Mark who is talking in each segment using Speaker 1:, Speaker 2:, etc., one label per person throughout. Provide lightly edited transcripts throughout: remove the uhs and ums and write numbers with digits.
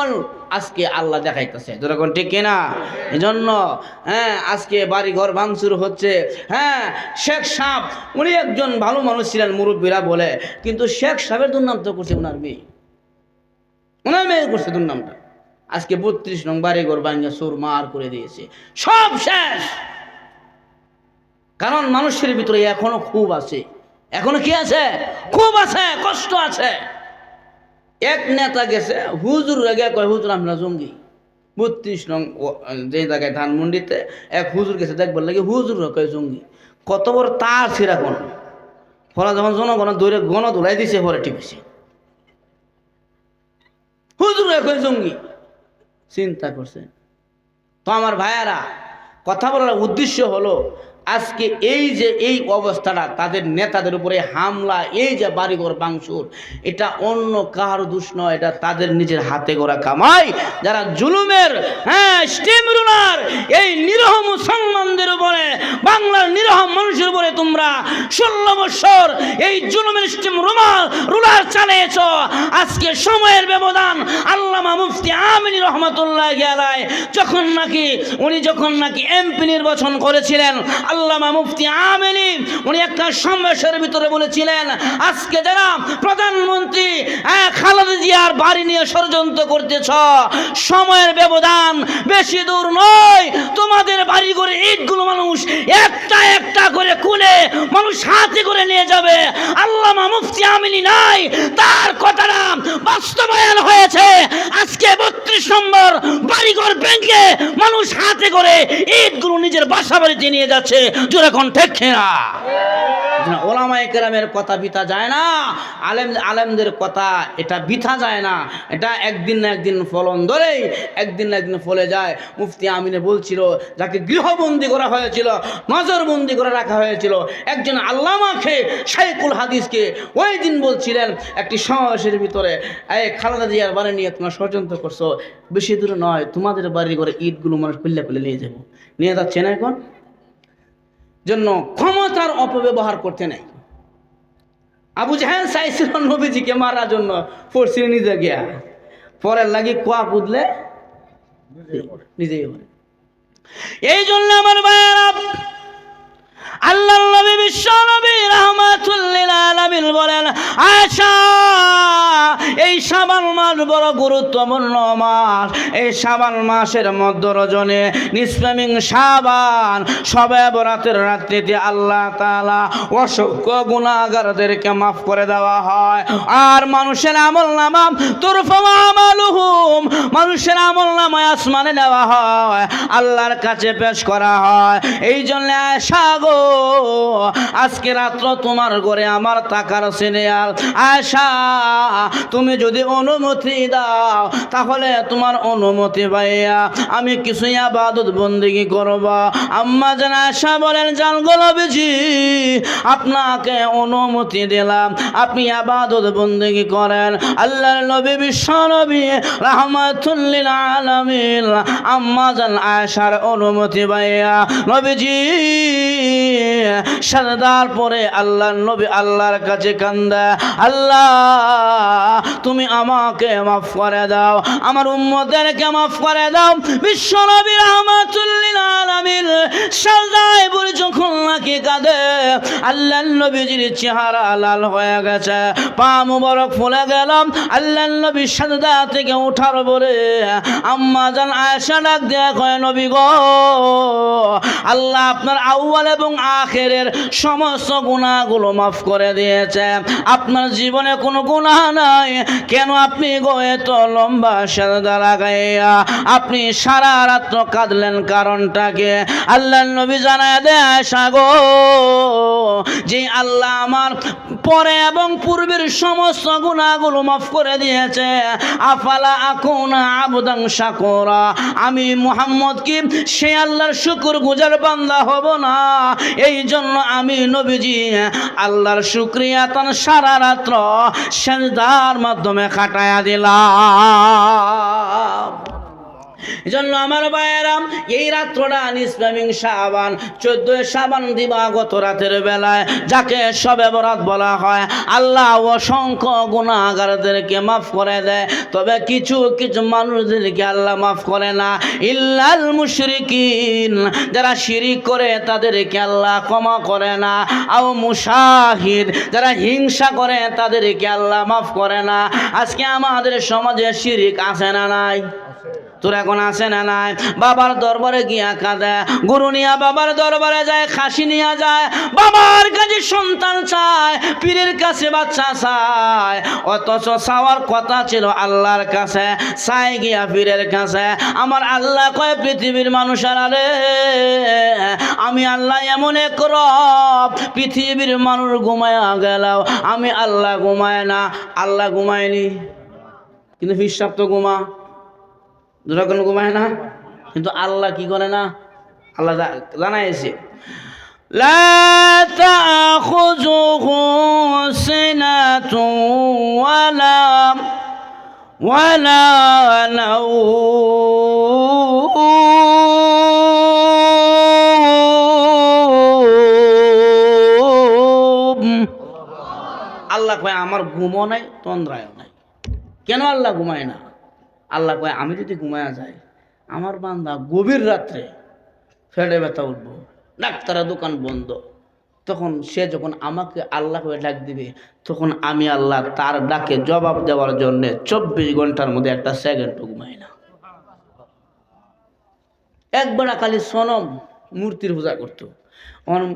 Speaker 1: ফল আজকে আল্লাহ দেখাইতেছে, যেরকম ঠিক কিনা? এজন্য আজকে বাড়ি ঘর ভাঙচুর হচ্ছে। শেখ সাহেব উনি একজন ভালো মানুষ ছিলেন, মুরব্বীরা বলে, কিন্তু শেখ সাহেবের দুর্নাম তো করছে ওনার মেয়ে করছে দুর্নামটা। আজকে 32 নং বাড়ি ঘর ভাঙা সুর মার করে দিয়েছে, সব শেষ। কারণ মানুষের ভিতরে এখনো খুব আছে, এখনো কি আছে? খুব আছে, কষ্ট আছে। এক নেতা গেছে হুজুর রেগে কয়, হুজুর আমরা জঙ্গি। 32 নং যে জায়গায় ধানমন্ডিতে এক হুজুর গেছে দেখবার লাগে, হুজুর কয় জঙ্গি। কত বড় তার ছিঁড়া কোন ফলা, যখন জনগণ দৌড়ে গণ ধুলাই দিছে পরে ঠিক আছে, হুজুর কয় জঙ্গি। চিন্তা করছে তো আমার ভাইয়ারা, কথা বলার উদ্দেশ্য হলো আজকে এই যে এই অবস্থাটা, তাদের নেতাদের উপরে হামলা, এই যে বাড়িঘর ভাঙচুর, এটা অন্য কার দোষ নয়, এটা তাদের নিজের হাতে গড়া কামাই। যারা জুলুমের স্টিম রুলার, এই নিরহ মুসলমানদের উপরে, বাংলার নিরহ মানুষের উপরে তোমরা 16 বছর এই জুলুমের স্টিম রুলার চালিয়েছ। আজকে সময়ের ব্যবধান, আল্লামা মুফতি আমিনী রহমাতুল্লাহি আলাইহি যখন নাকি এমপি নির্বাচন করেছিলেন, আল্লামা মুফতি আমিনী উনি একটা সমাবেশের ভিতরে বলেছিলেন, আজকে যারা প্রধানমন্ত্রী খালেদা জিয়ার বাড়ি নিয়ে ষড়যন্ত্র করতেছ, সময়ের ব্যবধান বেশি দূর নয়, তোমাদের বাড়ি করে ইটগুলো মানুষ একটা একটা করে খুলে মানুষ হাতে করে নিয়ে যাবে। আল্লামা মুফতি আমিনী নাই, তার কথাটা বাস্তবায়ন হয়েছে। আজকে 32 নম্বর বাড়িঘর ভেঙে মানুষ হাতে করে ইটগুলো নিজের বাসা বাড়িতে নিয়ে যাচ্ছে। জোরে কোন ঠিক না? ওলামায়ে কেরামের কথা বিথা যায় না, আলেমদের কথা এটা বিথা যায় না, এটা একদিন না একদিন ফলন ধরেই, একদিন না একদিন ফলে যায়। মুফতি আমিনে বলছিল, যাকে গৃহবন্দী করা হয়েছিল, নজরবন্দি করে রাখা হয়েছিল, একজন আল্লামাকে, শাইখুল হাদিসকে, ওই দিন বলছিলেন একটি সমাবেশের ভিতরে, খালেদা জিয়ার বাড়ি নিয়ে তোমরা ষড়যন্ত্র করছো, বেশি দূরে নয়, তোমাদের বাড়ি করে ইটগুলো মানুষ খুললে খুলে নিয়ে যাবো। নিয়ে যাচ্ছে না এখন, জন্য ক্ষমতার অপব্যবহার করতে নাই। আবু জাহেল চাইছিল নবীজিকে মারার জন্য, পড়ছিল নিজে গিয়া, পরের লাগি কুয়া কুদলে নিজেই পড়ে। এই জন্য আমার ভাইয়েরা, আল্লাহর নবী বিশ্ব নবী রাহমাতুল লিল আলামিন বলেন, আয়েশা, এই শাবান মাস বড় গুরুত্বপূর্ণ মাস। এই শাবান মাসের মধ্য রজনে নিসফে শাবান, শবে বরাতের রাত্রিতে আল্লাহ তাআলা অসংখ্য গুনাহগারদেরকে মাফ করে দেওয়া হয়। আর মানুষের আমলনামা তুরফা আমালুহুম, মানুষের আমলনামায় আসমানে দেওয়া হয়, আল্লাহর কাছে পেশ করা হয়। এই জন্য আয়েশা গো, আজকে রাত্র তোমার ঘরে আমার টাকার সিরিয়াল। আয়েশা, তুমি যদি অনুমতি দাও, তাহলে তোমার অনুমতি পাইয়া আমি কিছু ইবাদত বন্দেগী করব। আম্মা জান আয়েশা বলেন, জান গো নবীজি, আপনাকে অনুমতি দিলাম, আপনি ইবাদত বন্দেগী করেন। আল্লাহর নবী বিশ্ব নবী রাহমাতুল লিল আলামিন আম্মা জান আয়েশার অনুমতি পাইয়া নবীজি সাজদার পরে আল্লাহর নবী আল্লাহর কাছে কান্দে, আল্লাহ তুমি আমাকে মাফ করে দাও, আমার উম্মতদেরকে মাফ করে দাও। বিশ্ব নবী রাহমাতুল লিল আলামিন সাজদায় পড়ে যখন নাকি কাঁদে, আল্লাহর নবীজির চেহারা লাল হয়ে গেছে, পা মুবারক ফুলে গেল। আল্লাহর নবী সাজদা থেকে ওঠার পরে আম্মা জান আয়েশা ডাক দিয়ে কয়, নবী গো, আল্লাহ আপনার আউয়াল এবং আখিরের সমস্ত গুনাহগুলো মাফ করে দিয়েছে, আপনার জীবনে কোনো গুনাহ নাই, কেন আপনি গো এত লম্বা সাজদা লাগাইয়া আপনি সারা রাত কাঁদলেন, কারণটাকে? আল্লাহর নবী জানায় দেয়, আয়েশা গো, যে আল্লাহ আমার পরে এবং পূর্বের সমস্ত গুনাহগুলো মাফ করে দিয়েছে, আফালা আকুনা আবদান শাকুরা, আমি মুহাম্মদ কি সে আল্লাহর শুকরগুজার বান্দা হব না? এই জন্য আমি নবীজি আল্লাহর শুকরিয়া তান সারা রাত্র সেজদার মাধ্যমে কাটায়া দিলাম। এজন্য আমার ভাইয়েরাম, এই রাত্রটা নিসফামিং শাবান, 14 শাবান দিবাগত রাতের বেলায় যাকে শবে বরাত বলা হয়, আল্লাহ অসংখ্য গুনাহগারদেরকে মাফ করে দেয়। তবে কিছু কিছু মানুষদেরকে আল্লাহ মাফ করে না, ইল্লাল মুশরিকিন, যারা শিরিক করে তাদেরকে আল্লাহ ক্ষমা করে না। আও মুশাহিদ, যারা হিংসা করে তাদেরকে আল্লাহ মাফ করে না। আজকে আমাদের সমাজে শিরিক আছে না নাই? তোর এখন আছে না নাই? বাবার দরবারে গিয়া কাঁদে, গুরু নিয়া বাবার দরবারে যায়, খাসি নিয়ে যায়, বাবার কাছে সন্তান চায়, পীরের কাছে বাচ্চা চায়। অথচ চাওয়ার কথা ছিল আল্লাহর কাছে, চাই গিয়া পীরের কাছে। আমার আল্লাহ কয়, পৃথিবীর মানুষেরা রে, আমি আল্লাহ এমন এক রব, পৃথিবীর মানুষ ঘুমায়া গেলাও আমি আল্লাহ ঘুমায় না। আল্লাহ ঘুমায়নি, কিন্তু হিসাব তো যখন ঘুমায় না, কিন্তু আল্লাহ কি করে না? আল্লাহ জানাইছে, লা তাখুযুহু সিনাতুন ওয়ালা নাওম। আল্লাহ কয় আমার ঘুমও নাই, তন্দ্রায়ও নাই। কেন আল্লাহ ঘুমায় না? আল্লাহ কয়, আমি যদি ঘুমায়া যাই, আমার বান্দা গভীর রাত্রে ফেটে ব্যথা উঠবো, ডাক্তারের দোকান বন্ধ, তখন সে যখন আমাকে আল্লাহ করে ডাক দিবে, তখন আমি আল্লাহ তার ডাকে জবাব দেওয়ার জন্য 24 ঘন্টার মধ্যে একটা সেকেন্ডও ঘুমাই না। একবার খালি সনম মূর্তির পূজা করতো,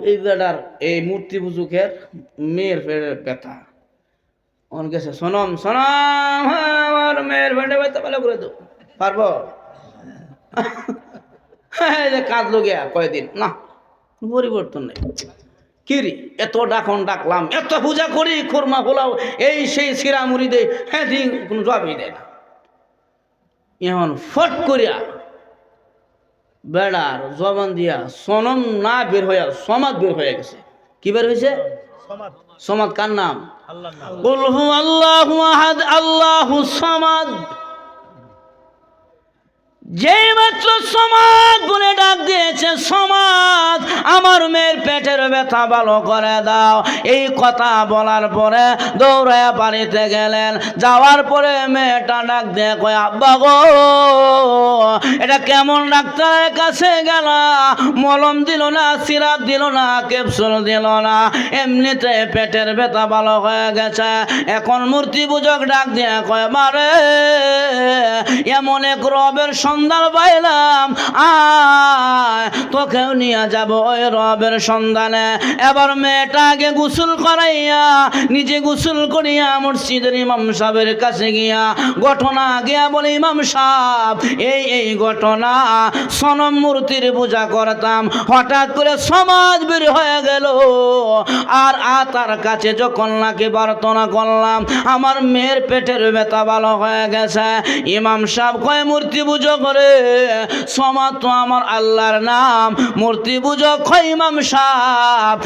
Speaker 1: এই বেড়ার এই মূর্তি পুজুকের মেয়ের ফেরের ব্যথা অন গেছে, সনম আমার মেয়ের ফেটে ব্যথা ভালো করে দো, পারবো? কাঁদলো গিয়া কয়দিন, না পরিবর্তন নেই। কিরি এত ডাকলাম, এত পূজা করি, খুরমা পোলাও এই সেই শিরা মুড়ি দেয়, হ্যাঁ দিন কোনো জবাবই দেয় না। এখন ফট করিয়া বেড়ার জবান দিয়া সনম না বের হইয়া সমাদ বের হয়ে গেছে। কি বের হয়েছে? সমাদ। কার নাম? কুল হু আল্লাহু আহাদ আল্লাহু সামাদ। যে মাত্র সমাদ বলে ডাক দিয়েছে, সমাদ আমার মেয়ের পেটের ব্যথা ভালো করে দাও, এই কথা বলার পরে দৌড়ায় বাড়িতে গেলেন। যাওয়ার পরে মেয়েটা ডাক দিয়ে কয়, আব্বা গো, এটা কেমন ডাক্তারের কাছে গেল, মলম দিল না, সিরাপ দিল না, ক্যাপসুল দিল না, এমনিতে পেটের ব্যথা ভালো হয়ে গেছে। এখন মূর্তি পূজক ডাক দিয়ে কয়, মারে এমন এক রবের সন্ধান পাইলাম, আয় তোকেও নিয়ে যাব ওই রবের সন্ধানে। এবার মেয়েটাকে গোসল করাইয়া নিজে গোসল করিয়া মসজিদের ইমাম সাহেবের কাছে গিয়া ঘটনা গিয়া বলে, ইমাম সাহেব এই ঘটনা, সনম মূর্তির পূজা করতাম, হঠাৎ করে সমাজ বের হয়ে গেল, আর তার কাছে যখন নাকি প্রার্থনা করলাম আমার মেয়ের পেটের ব্যথা ভালো হয়ে গেছে। ইমাম সাহেব কয়, মূর্তি পুজো করে, সমাজ তো আমার আল্লাহর নাম, মূর্তি পুজো কয় ইমাম সাহেব,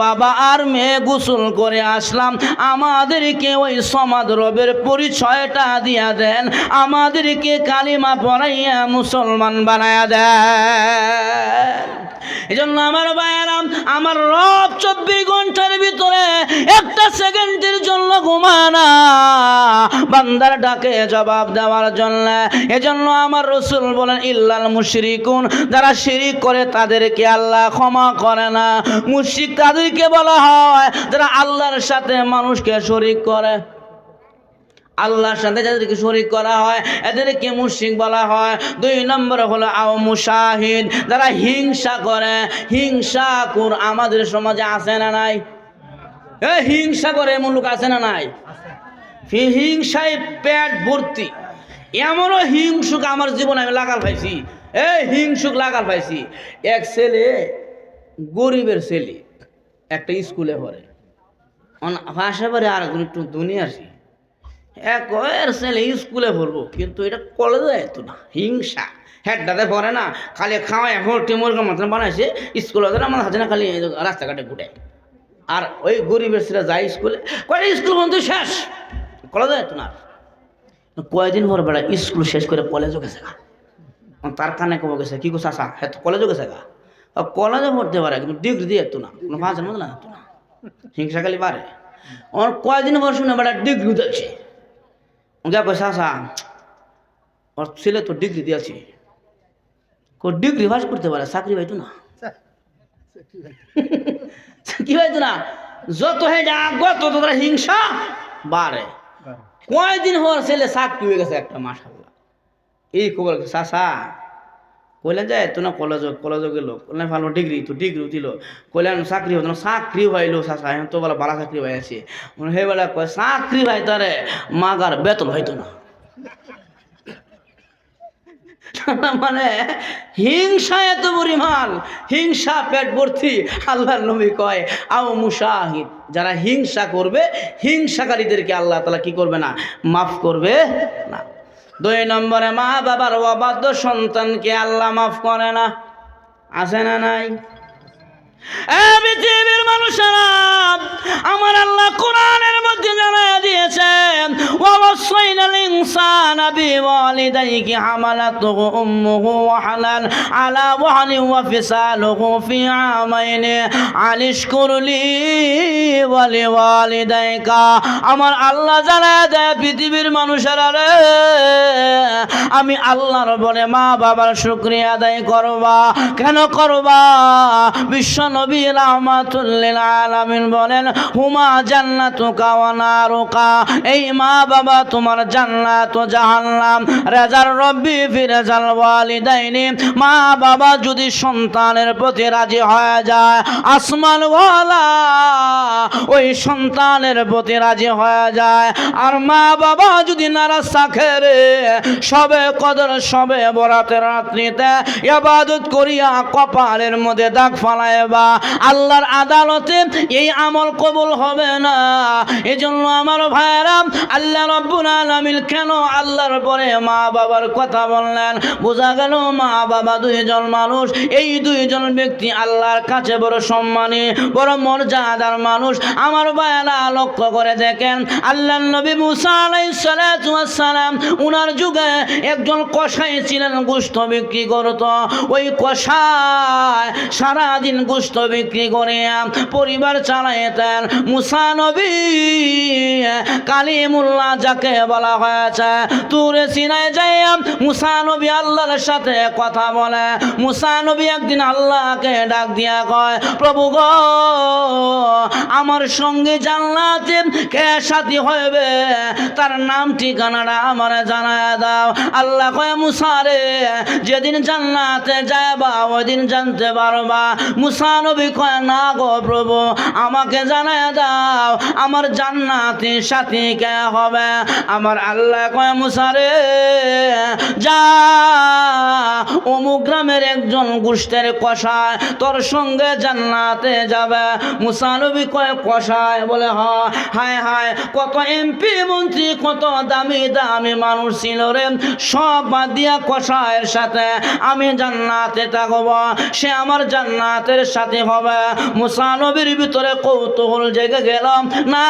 Speaker 1: বাবা আর মেয়ে গোসল করে আসলাম, আমাদেরকে ওই সমাজ রবের পরিচয়টা দিয়া দেন, আমাদেরকে কালিমা পড়াইয়া মুসলমান বানায়া দেন। এই জন্য আমার ভাইয়েরাম, আমার রব 24 ঘন্টার ভিতরে একটা সেকেন্ডের জন্য ঘুমানা, বান্দার ডাকে জবাব দেওয়ার জন্য। এজন্য আমার রাসূল বলেন, ইল্লাল মুশরিকুন, যারা শিরিক করে তাদেরকে আল্লাহ ক্ষমা করে না। মুশরিক তাদেরকে বলা হয় যারা আল্লাহর সাথে মানুষকে শরীক করে। আল্লাহর সাথে যাদেরকে শরীক করা হয় এদেরকে মুশরিক বলা হয়। 2 নম্বর হলো আও মুশাহিদ, যারা হিংসা করে। হিংসাকুর আমাদের সমাজে আছে না নাই? হিংসা করে এমন লোক আছে না নাই? হিংসায় পেট ভর্তি। এমনও হিংসুক আমার জীবনে আমি লাগাল পাইছি, হিংসুক লাগাল পাইছি। এক ছেলে, গরিবের ছেলে, একটা স্কুলে পড়ে, ভাষা পড়ে, আর একটু দুনিয়াসি, এক ছেলে স্কুলে পড়বো, কিন্তু এটা কলেজে যেত না। হিংসা হেডটাতে পড়ে না, খালি খাওয়া এখন টিমোর মতন বানাইছে, স্কুলে আমার হাতে না, খালি রাস্তাঘাটে ঘুরে। আর ওই গরিবের ছেলে যায় স্কুলে, কয়টা স্কুল বন্ধু শেষ, কলেজে যেত না। কয়েকদিন পর বেড়া স্কুল শেষ করে কলেজও গেছে। তার কানে কবে গেছে কি গো চাচা হ্যাঁ তো কলেজও গেছে গা কলেজে পড়তে পারে কিন্তু ডিগ্রি দিয়ে তো না কোনো ভাষার মতো না তো না হিংসা খালি পারে আমার কয়দিন পর শুনে বেটা ডিগ্রি দিয়েছে ওকে কয় চাচা ওর ছেলে তো ডিগ্রি দিয়েছে ডিগ্রি পাস করতে পারে চাকরি পাইতো না কি পাইতো না যত হয়ে যা তত তোরা হিংসা বাড়ে কয়দিন হওয়ার ছেলে চাকরি হয়ে গেছে একটা মাশাআল্লাহ এই খবর চাচা কইলেন যে তো না কলেজও গেল কইলেন ভালো ডিগ্রি তো ডিগ্রি দিল কইলেন চাকরি হতো না চাকরি পাইলো চাচা এখন তো বলা বালা চাকরি পাই আছে হে বেলা কয় চাকরি পাই তারে মাগার বেতন হইতো না মানে হিংসা এত পরিমাণ হিংসা পেট ভর্তি আল্লাহর নবী কয় আও মুশাহিদ যারা হিংসা করবে হিংসাকারীদেরকে আল্লাহ তাআলা কি করবে না মাফ করবে না 2 নম্বরে মা বাবার অবাধ্য সন্তানকে আল্লাহ মাফ করে না আছে না নাই পৃথিবীর মানুষেরা আমার আল্লাহ কোরআনের মধ্যে জানায়া দিয়েছেন ওয়াসাইনাল ইনসানা বিওয়ালিদাইহি হামালাতুহু উম্মুহু ওয়াহানান আলা ওয়াহনিন ওয়া ফিসালুহু ফি আমাইন আনিশকুরলি ওয়া লিওয়ালিদাইকা আমার আল্লাহ জানায়া দেয় পৃথিবীর মানুষেরা রে আমি আল্লাহর বলে মা বাবার শুকরিয়া আদায় করবা কেন করবা বিশ্ব নবী রাহমাতুল লিল আলামিন বলেন হুমা জান্নাতুকা ওয়া নারুকা এই মা বাবা তোমার জান্নাত ও জাহান্নাম রাজার রব্বি ফি রাজাল ওয়ালিদাইনি মা বাবা যদি সন্তানের প্রতি রাজি হয়ে যায় আসমান ওয়ালা ওই সন্তানের প্রতি রাজি হয়ে যায় আর মা বাবা যদি নারাজ থাকে রে সবে কদর সবে বরাতের রাত্রিতে ইবাদত করিয়া কপালের মধ্যে দাগ ফালায় বা আল্লাহর আদালতে এই আমল কবুল হবে না এজন্য আমার ভাইরা আল্লাহ রাব্বুল আলামিন কেন আল্লাহর পরে মা বাবার কথা বললেন বোঝা গেল মা বাবা দুইজন মানুষ এই দুইজন ব্যক্তি আল্লাহর কাছে বড় সম্মানী বড় মর্যাদার মানুষ আমার ভাইরা লক্ষ্য করে দেখেন আল্লাহর নবী মুসা আলাইহিস সালাতু ওয়াস সালাম উনার যুগে একজন কসাই ছিলেন গোশত বিক্রি করত ওই কসাই সারা দিন গোশত বিক্রি করে পরিবার চালাইতেন মুসা নবী কালিমুল্লাহ যাকে বলা হয়েছে তুরে সিনায় যাইয়া মুসা নবী আল্লাহর সাথে কথা বলে মুসা নবী একদিন আল্লাহকে ডাক দিয়া কয় প্রভু গো আমার সঙ্গে জান্নাতে কে সাথী হবে তার নাম ঠিকানাটা আমার জানায় দাও আল্লাহ কয় মুসা রে যেদিন জান্নাতে যাবা ওই দিন জানতে পারবা মুসা নবী কয় না গো প্রভু আমাকে জানায় দাও আমার জান্নাতে সাথী কে হবে আমার আল্লাহ কয় মুসা রে যা অমুক গ্রামের একজন গোশতের কসাই তোর সঙ্গে জান্নাতে যাবে মুসা নবী কয় কসাই বলে হায় হায় কত এমপি মন্ত্রী কত দামি দামি মানুষ ছিল রে সব বাদ দিয়া কসাইয়ের সাথে আমি জান্নাতে থাকব সে আমার জান্নাতের সাথে হবে মুসা নবীর ভিতরে কৌতূহল জেগে গেল না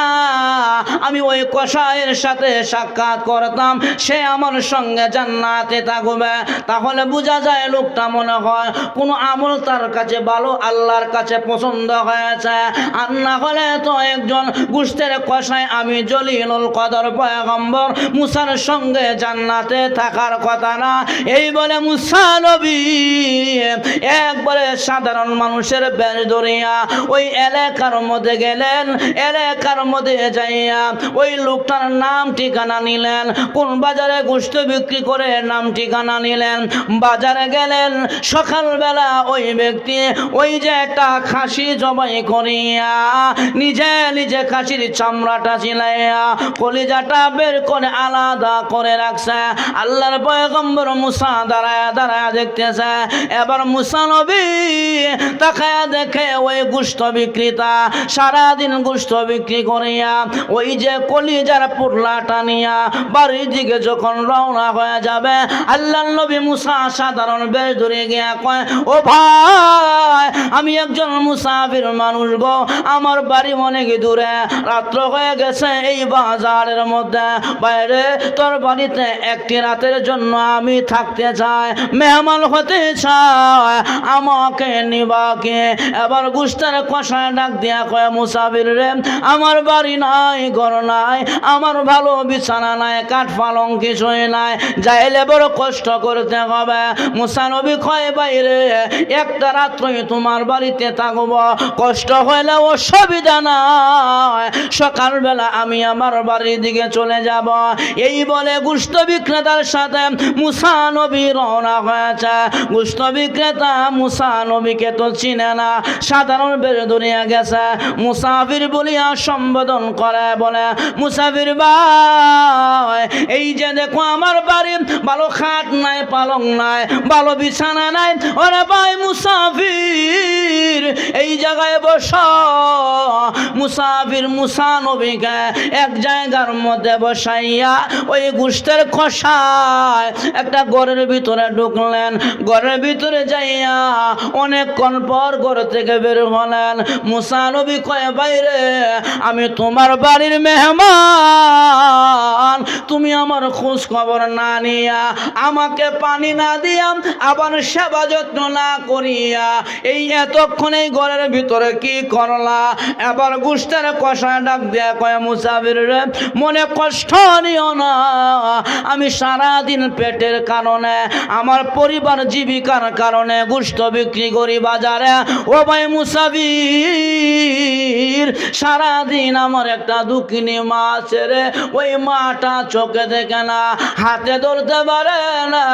Speaker 1: আমি ওই কসাইয়ের সাথে সাক্ষাৎ করতাম সে আমার সঙ্গে জান্নাতে থাকবে তাহলে বোঝা যায় লোকটা মনে হয় কোনো আমল তার কাছে ভালো আল্লাহর কাছে পছন্দ হয়েছে আর না হলে তো একজন গোশতের কসাই আমি জলিলুল কদর পয়গম্বর মুসার সঙ্গে জান্নাতে থাকার কথা না এই বলে মুসা নবী একবারে সাধারণ মানুষের বেশ ধরিয়া ওই এলাকার মধ্যে গেলেন এলাকার মধ্যে যাইয়া ওই লোকটার নাম ঠিকানা নিলেন কোন বাজারে গোশত বিক্রি করে নাম ঠিকানা নিলেন বাজারে গেলেন সকালবেলা ওই ব্যক্তি ওই যে একটা খাসি জবাই করিয়া নিজে নিজে খাসির চামড়াটা চিলাইয়া কলিজাটা বের করে আলাদা করে রাখছে আল্লাহর পয়গম্বর মুসা দাঁড়ায় দাঁড়ায় দেখতেছে এবার মুসা নবী তাকায়া দেখে ওই গোশত বিক্রেতা সারাদিন গোশত বিক্রি করিয়া ওই যে কলিজার পুরলাটা নিয়া বাড়ির দিকে যখন রওনা হয়ে যাবে আল্লাহর নবী মুসা সাধারণ সাধারণ বেশ ধরে গিয়া কয়, ও ভাই আমি একজন মুসাফির মানুষ গো, আমার বাড়ি অনেক দূরে, রাত্র হয়ে গেছে এই বাজারের মধ্যে, বাইরে তোর বাড়িতে একটি রাতের জন্য আমি থাকতে চাই, মেহমান হতে চাই, আমাকে নিবাকে। এবার গুস্তের কষায় ডাক দিয়া কয়, মুসাফির রে আমার বাড়ি নাই, ঘর নাই, আমার ভালো বিছানা নাই, কাঠ পালং কিছুই নাই, যাইলে বড় কষ্ট করতে হবে। মুসা নবী কয়, বাইরে একটা রাত্রই তোমার বাড়িতে থাকব, কষ্ট হইলে অসুবিধা নাই, সকালবেলা আমি আমার বাড়ির দিকে চলে যাব। এই বলে গোশত বিক্রেতার সাথে মুসা নবী রওনা হয়েছে। গোশত বিক্রেতা মুসা নবীকে তো চিনে না, সাধারণ বেরদুনিয়া গেছে, মুসাফির বলিয়া সম্বোধন করে, বলে, মুসাফির ভাই এই যে দেখো আমার বাড়ি, ভালো খাট নাই, পালং নাই, ভালো বিছানা নাই, ওরে ভাই মুসাফির এই জায়গায় বস। মুসাফির মুসা নবীকে এক জায়গার মধ্যে বসাইয়া ওই গোশতের কষায় একটা ঘরের ভিতরে ঢুকলেন। ঘরের ভিতরে যাইয়া অনেকক্ষণ পর ঘর থেকে বের হলেন। মুসা নবী কয়, বাইরে আমি তোমার বাড়ির মেহমান, তুমি আমার খোঁজ খবর না নিয়া, আমাকে পানি না দিয়া, আবার সেবা যত্ন না করিয়া এই এতক্ষণ এই ঘরের ভিতরে কি করলা? এবার গোশতের কষায় ডাক দিয়া কয়, মুসাফির রে মনে কষ্ট নিও না, আমি সারাদিন পেটের কারণে, আমার পরিবার জীবিকার কারণে গোশত বিক্রি করি বাজারে। ও ভাই মুসাফির সারাদিন আমার একটা দুঃখিনী মা আছে রে, ওই মাটা চোখে দেখে না, হাতে ধরতে পারে না,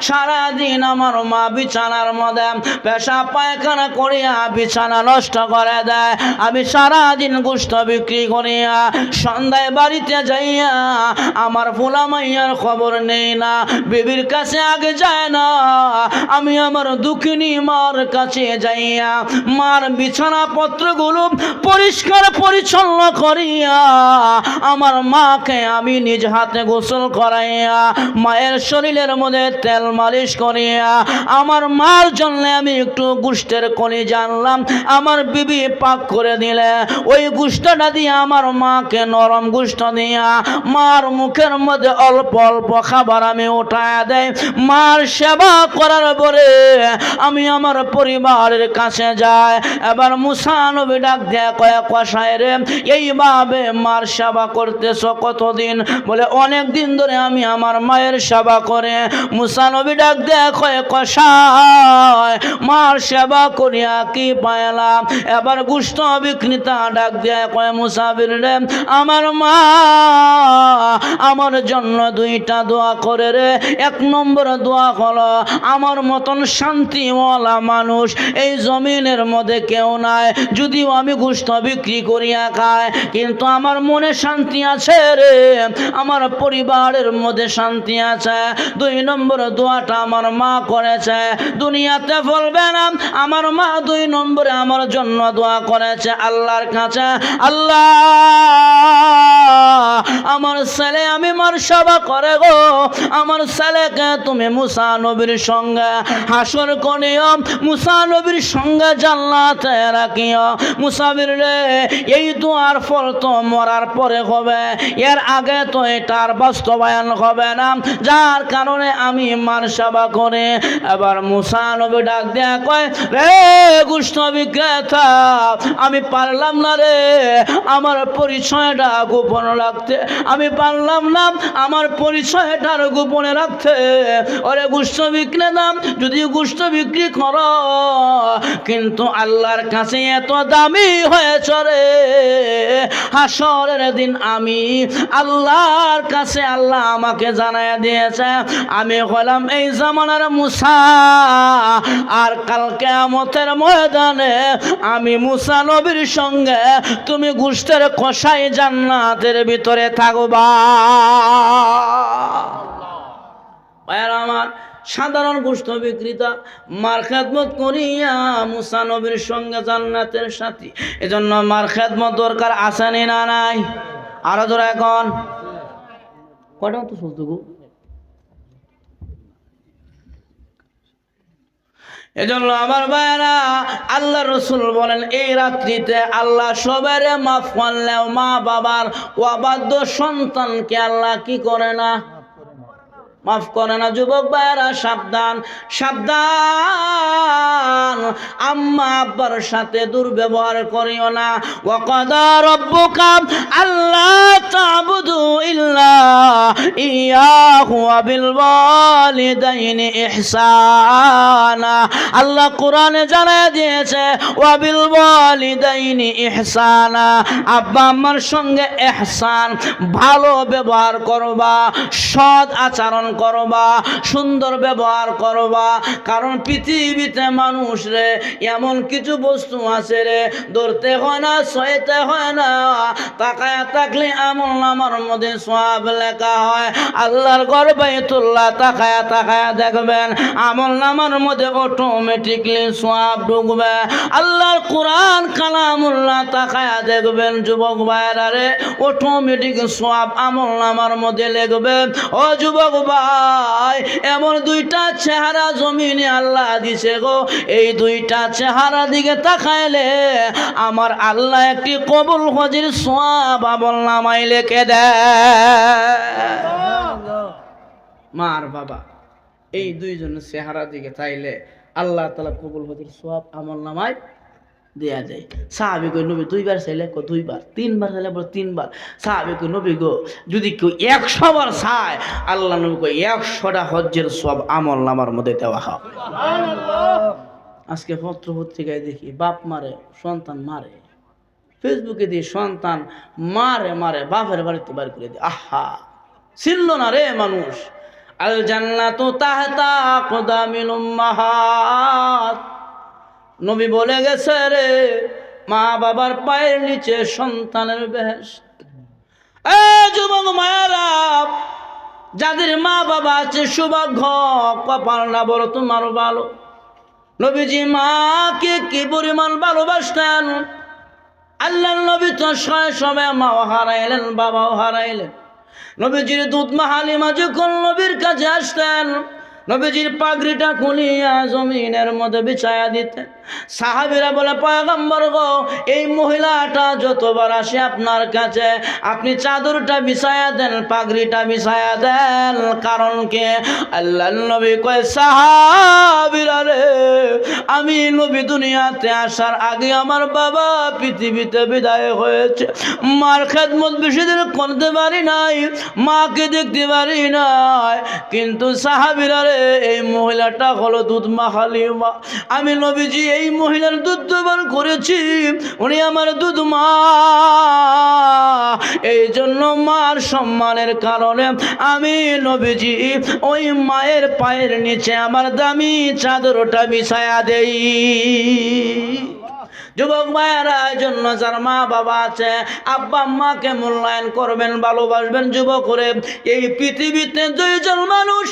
Speaker 1: সারাদিন আমার মা বিছানার মধ্যে পেশা পায়খানা করিয়া বিছানা নষ্ট করে দেয়, আমি সারাদিন গোশত বিক্রি করিয়া সন্ধ্যায় বাড়িতে যাইয়া আমার ফুলা মাইয়ার খবর নেই না, বিবির কাছে আগে যায় না, আমি আমার দুঃখিনী মার কাছে যাইয়া মার বিছানা পত্রগুলো পরিষ্কার পরিচ্ছন্ন করিয়া আমার মাকে আমি নিজ হাতে গোসল করাইয়া মায়ের শরীরের মধ্যে তেল মালিশ করিয়া আমার মার জন্য আমি একটু গোশতের কলিজা আনলাম, আমার বিবি পাক করে দিলে ওই গোশতটা দিয়ে আমার মাকে নরম গোশত দিয়া মার মুখের মধ্যে অল্প অল্প খাবার আমি উঠায় দেয়। মার সেবা করার পরে আমি আমার পরিবারের কাছে যাই। এবার মুসা নবী ডাক দেয়া কয়, কষায় রে এইভাবে মার সেবা করতেছ কতদিন? বলে, অনেক দিন ধরে আমি আমার মায়ের সেবা করে। মুসা নবী ডাক দেয়া কয়, কষায় মার সেবা করিয়া কি পাইলাম? এবার গোশত বিক্রেতা ডাক দেয়া কয়, মুসাফির রে আমার মা আমার জন্য দুইটা দোয়া করে রে। এক নম্বর দোয়া হলো, আমার মতন শান্তিওয়ালা মানুষ এই জমিনের মধ্যে কেউ নাই, যদিও আমি গোশত বিক্রি করিয়া খাই কিন্তু আমার মনে শান্তি আছে রে, আমার পরিবারের মধ্যে শান্তি আছে। দুই নম্বর দোয়াটা আমার মা করেছে, দুনিয়াতে বলবে না, আমার মা দুই নম্বরে আমার জন্য দোয়া করেছে আল্লাহর কাছে, আল্লাহ আমার ছেলে আমি মার সেবা করে গো, আমার ছেলেকে তুমি মুসা নবীর সঙ্গে হাসর করিও, মুসা নবীর সঙ্গে জান্নাতে রাখিও। মুসাফির রে এই দোয়ার ফল তো মরার পরে হবে, এর আগে তো এটার বাস্তবায়ন হবে না, যার কারণে আমি মার সেবা করে। এবার মুসা নবী ডাক দেয়া কয়, রে গোশত বিক্রেতা আমি পারলাম না রে আমার পরিচয়টা গোপন রাখতে, আমি পারলাম না আমার পরিচয়টার গোপনে রাখতে। ওরে গোশত বিক্রেতা যদি গোশত বিক্রি করো কিন্তু আল্লাহর কাছে এত দামি হয়েছ রে, হাসরের দিন আমি আল্লাহর কাছে আল্লাহ আমাকে জানায় দিয়েছে আমি হলাম এই জামানার মুসা, আর কাল কিয়ামতের ময়দানে আমি মুসা নবীর সঙ্গে তুমি গোশতের কষাই জান্নাতের ভিতরে থাকবা। আমার সাধারণ গোশত বিক্রেতা মার খেদমত করিয়া মুসা নবীর সঙ্গে জান্নাতের সাথী, এজন্য মার খেদমত দরকার আসেনি না নাই? আরো ধরো এখন কটা তো চলতো গো, এজন্য আমার ভাইরা, আল্লাহ রসুল বলেন এই রাত্রিতে আল্লাহ সবারে মাফ করলেও মা বাবার অবাধ্য সন্তানকে আল্লাহ কি করে না? মাফ করে না। যুবক ভাইরা সাবধান, সাবধান, আম্মা আব্বার সাথে দুর্ব্যবহার করিও না। ওয়া কাদা রাব্বুকা আল্লা তা'বুদু ইল্লা ইয়াহু ওয়া বিল ওয়ালিদাইনি ইহসানা। আল্লাহ কোরআনে জানায় দিয়েছে ওয়া বিল ওয়ালিদাইনি ইহসানা, আব্বা আম্মার সঙ্গে ইহসান, ভালো ব্যবহার করবা, সৎ আচরণ করবা, সুন্দর ব্যবহার করবা। কারণ পৃথিবীতে মানুষ রে এমন কিছু বস্তু আছে রে, ধরতে হয় না, সইতে হয় না, তাকায়া থাকলে আমল নামার মধ্যে সওয়াব লেখা হয়। আল্লাহর ঘর বাইতুল্লাহ তাকায়া তাকায়া দেখবেন আমল নামার মধ্যে অটোমেটিকলি সওয়াব ঢুকবে। আল্লাহর কোরআন কালামুল্লাহ তাকায়া দেখবেন যুবক ভাইরা রে, অটোমেটিক সওয়াব আমল নামার মধ্যে লিখবে। ও যুবক ভাই, এমন দুইটা চেহারা জমিনে আল্লাহ দিছে গো, এই দুইটা চেহারা দিকে তাকাইলে আমার আল্লাহ একটি কবুল হজের সওয়াব আমল নামায় লিখে দেয়। মা আর বাবা এই দুইজনের চেহারা দিকে চাইলে আল্লাহ তাআলা কবুল হজের সওয়াব আমল নামায় দেয়া যায়। সাহাবী কই নবী দুইবার চাইলে কো দুইবার, তিনবার চাইলে বলে তিনবার। সাহাবী কই নবী গো যদি কেউ 100 বার চায়, আল্লাহ নবী কই 100টা হজ্জের সওয়াব আমল নামার মধ্যে দেওয়া হয়। আজকে পত্র পত্রিকায় দেখি বাপ মারে সন্তান মারে, ফেসবুকে দিয়ে সন্তান মারে মারে বাপের বাড়িতে বাড়ি করে দিয়ে। আহা, ছিল না রে মানুষ। আল জান্নাতু তাহতা আকদামিল উম্মাহাত, নবী বলে গেছে রে, মা বাবার পায়ের নিচে সন্তানের বেহেশত। এ যুবক মায়েরা, যাদের মা বাবা আছে সৌভাগ্য, কপালটা বড় তোমার ভালো। নবীজি মাকে কি পরিমাণ ভালোবাসতেন। আল্লাহর নবী তো সময় মাও হারাইলেন, বাবাও হারাইলেন। নবীজির দুধ মা হালিমা যখন নবীর কাছে আসতেন, নবীজির পাগড়িটা খুলিয়া জমিনের মধ্যে বিছায়া দিতেন। সাহাবীরা বলে পয়গম্বর গো, এই মহিলাটা যতবার আসে আপনার কাছে আপনি চাদরটা বিছায়া দেন, পাগড়িটা বিছায়া দেন, কারণ কি? আল্লাহর নবী কয় সাহাবীরা রে, আমি নবী দুনিয়াতে আসার আগে আমার বাবা পৃথিবীতে বিদায় হয়েছে, মার খেদমত বেশি দিন করতে পারি নাই, মাকে দেখতে পারি নাই। কিন্তু সাহাবীরা রে, এই মহিলাটা হলো দুধ মা হালিমা। আমি নবীজি এই মহিলার দুধ দোহন করেছি, উনি আমার দুধ মা। এই জন্য মার সম্মানের কারণে আমি নবীজি ওই মায়ের পায়ের নিচে আমার দামি চাদরটা বিছায়া দেই। যুবক মায়েরা, জন্য যার মা বাবা আছে আব্বা আম্মাকে মূল্যায়ন করবেন, ভালোবাসবেন। যুবক করে এই পৃথিবীতে দুইজন মানুষ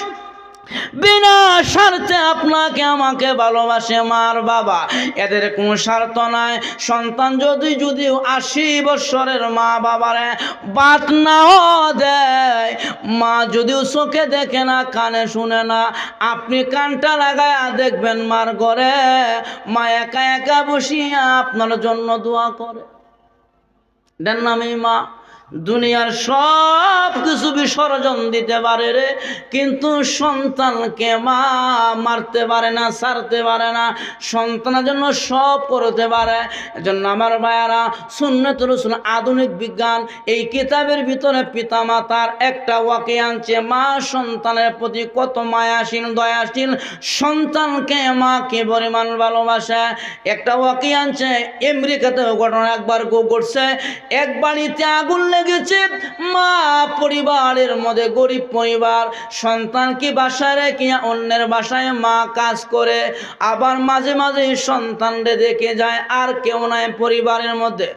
Speaker 1: বিনা স্বার্থে আপনাকে আমাকে ভালোবাসে, মার বাবা, এদের কোনো স্বার্থ নাই। সন্তান যদিও 80 বছরের মা বাবারে বাত নাও দেয়, মা যদিও চোখে দেখে না, কানে শুনে না, আপনি কানটা লাগায়া দেখবেন মার ঘরে মা একা একা বসিয়া আপনার জন্য দোয়া করে। এটার নামই মা। দুনিয়ার সব কিছু বিসর্জন দিতে পারে রে, কিন্তু সন্তানকে মা মারতে পারে না, ছাড়তে পারে না, সন্তানের জন্য সব করতে পারে। এজন্য আমার ভাইয়ারা, সুন্নাতুর রাসূল আধুনিক বিজ্ঞান এই কিতাবের ভিতরে পিতামাতার একটা ওয়াকি আনছে, মা সন্তানের প্রতি কত মায়াশীল, দয়াশীল, সন্তানকে মা কি পরিমাণ ভালোবাসে। একটা ওয়াকি আনছে, আমেরিকাতে ঘটনা একবার ঘটছে। এক বাড়িতে আগুন লেগেছে, মা পরিবারের মধ্যে গরিব পরিবার, সন্তানকে বাসায় রেখে অন্যের বাসায় মা কাজ করে, আবার মাঝে মাঝে সন্তানরে দেখে যায়, আর কেউ নাই পরিবারের মধ্যে।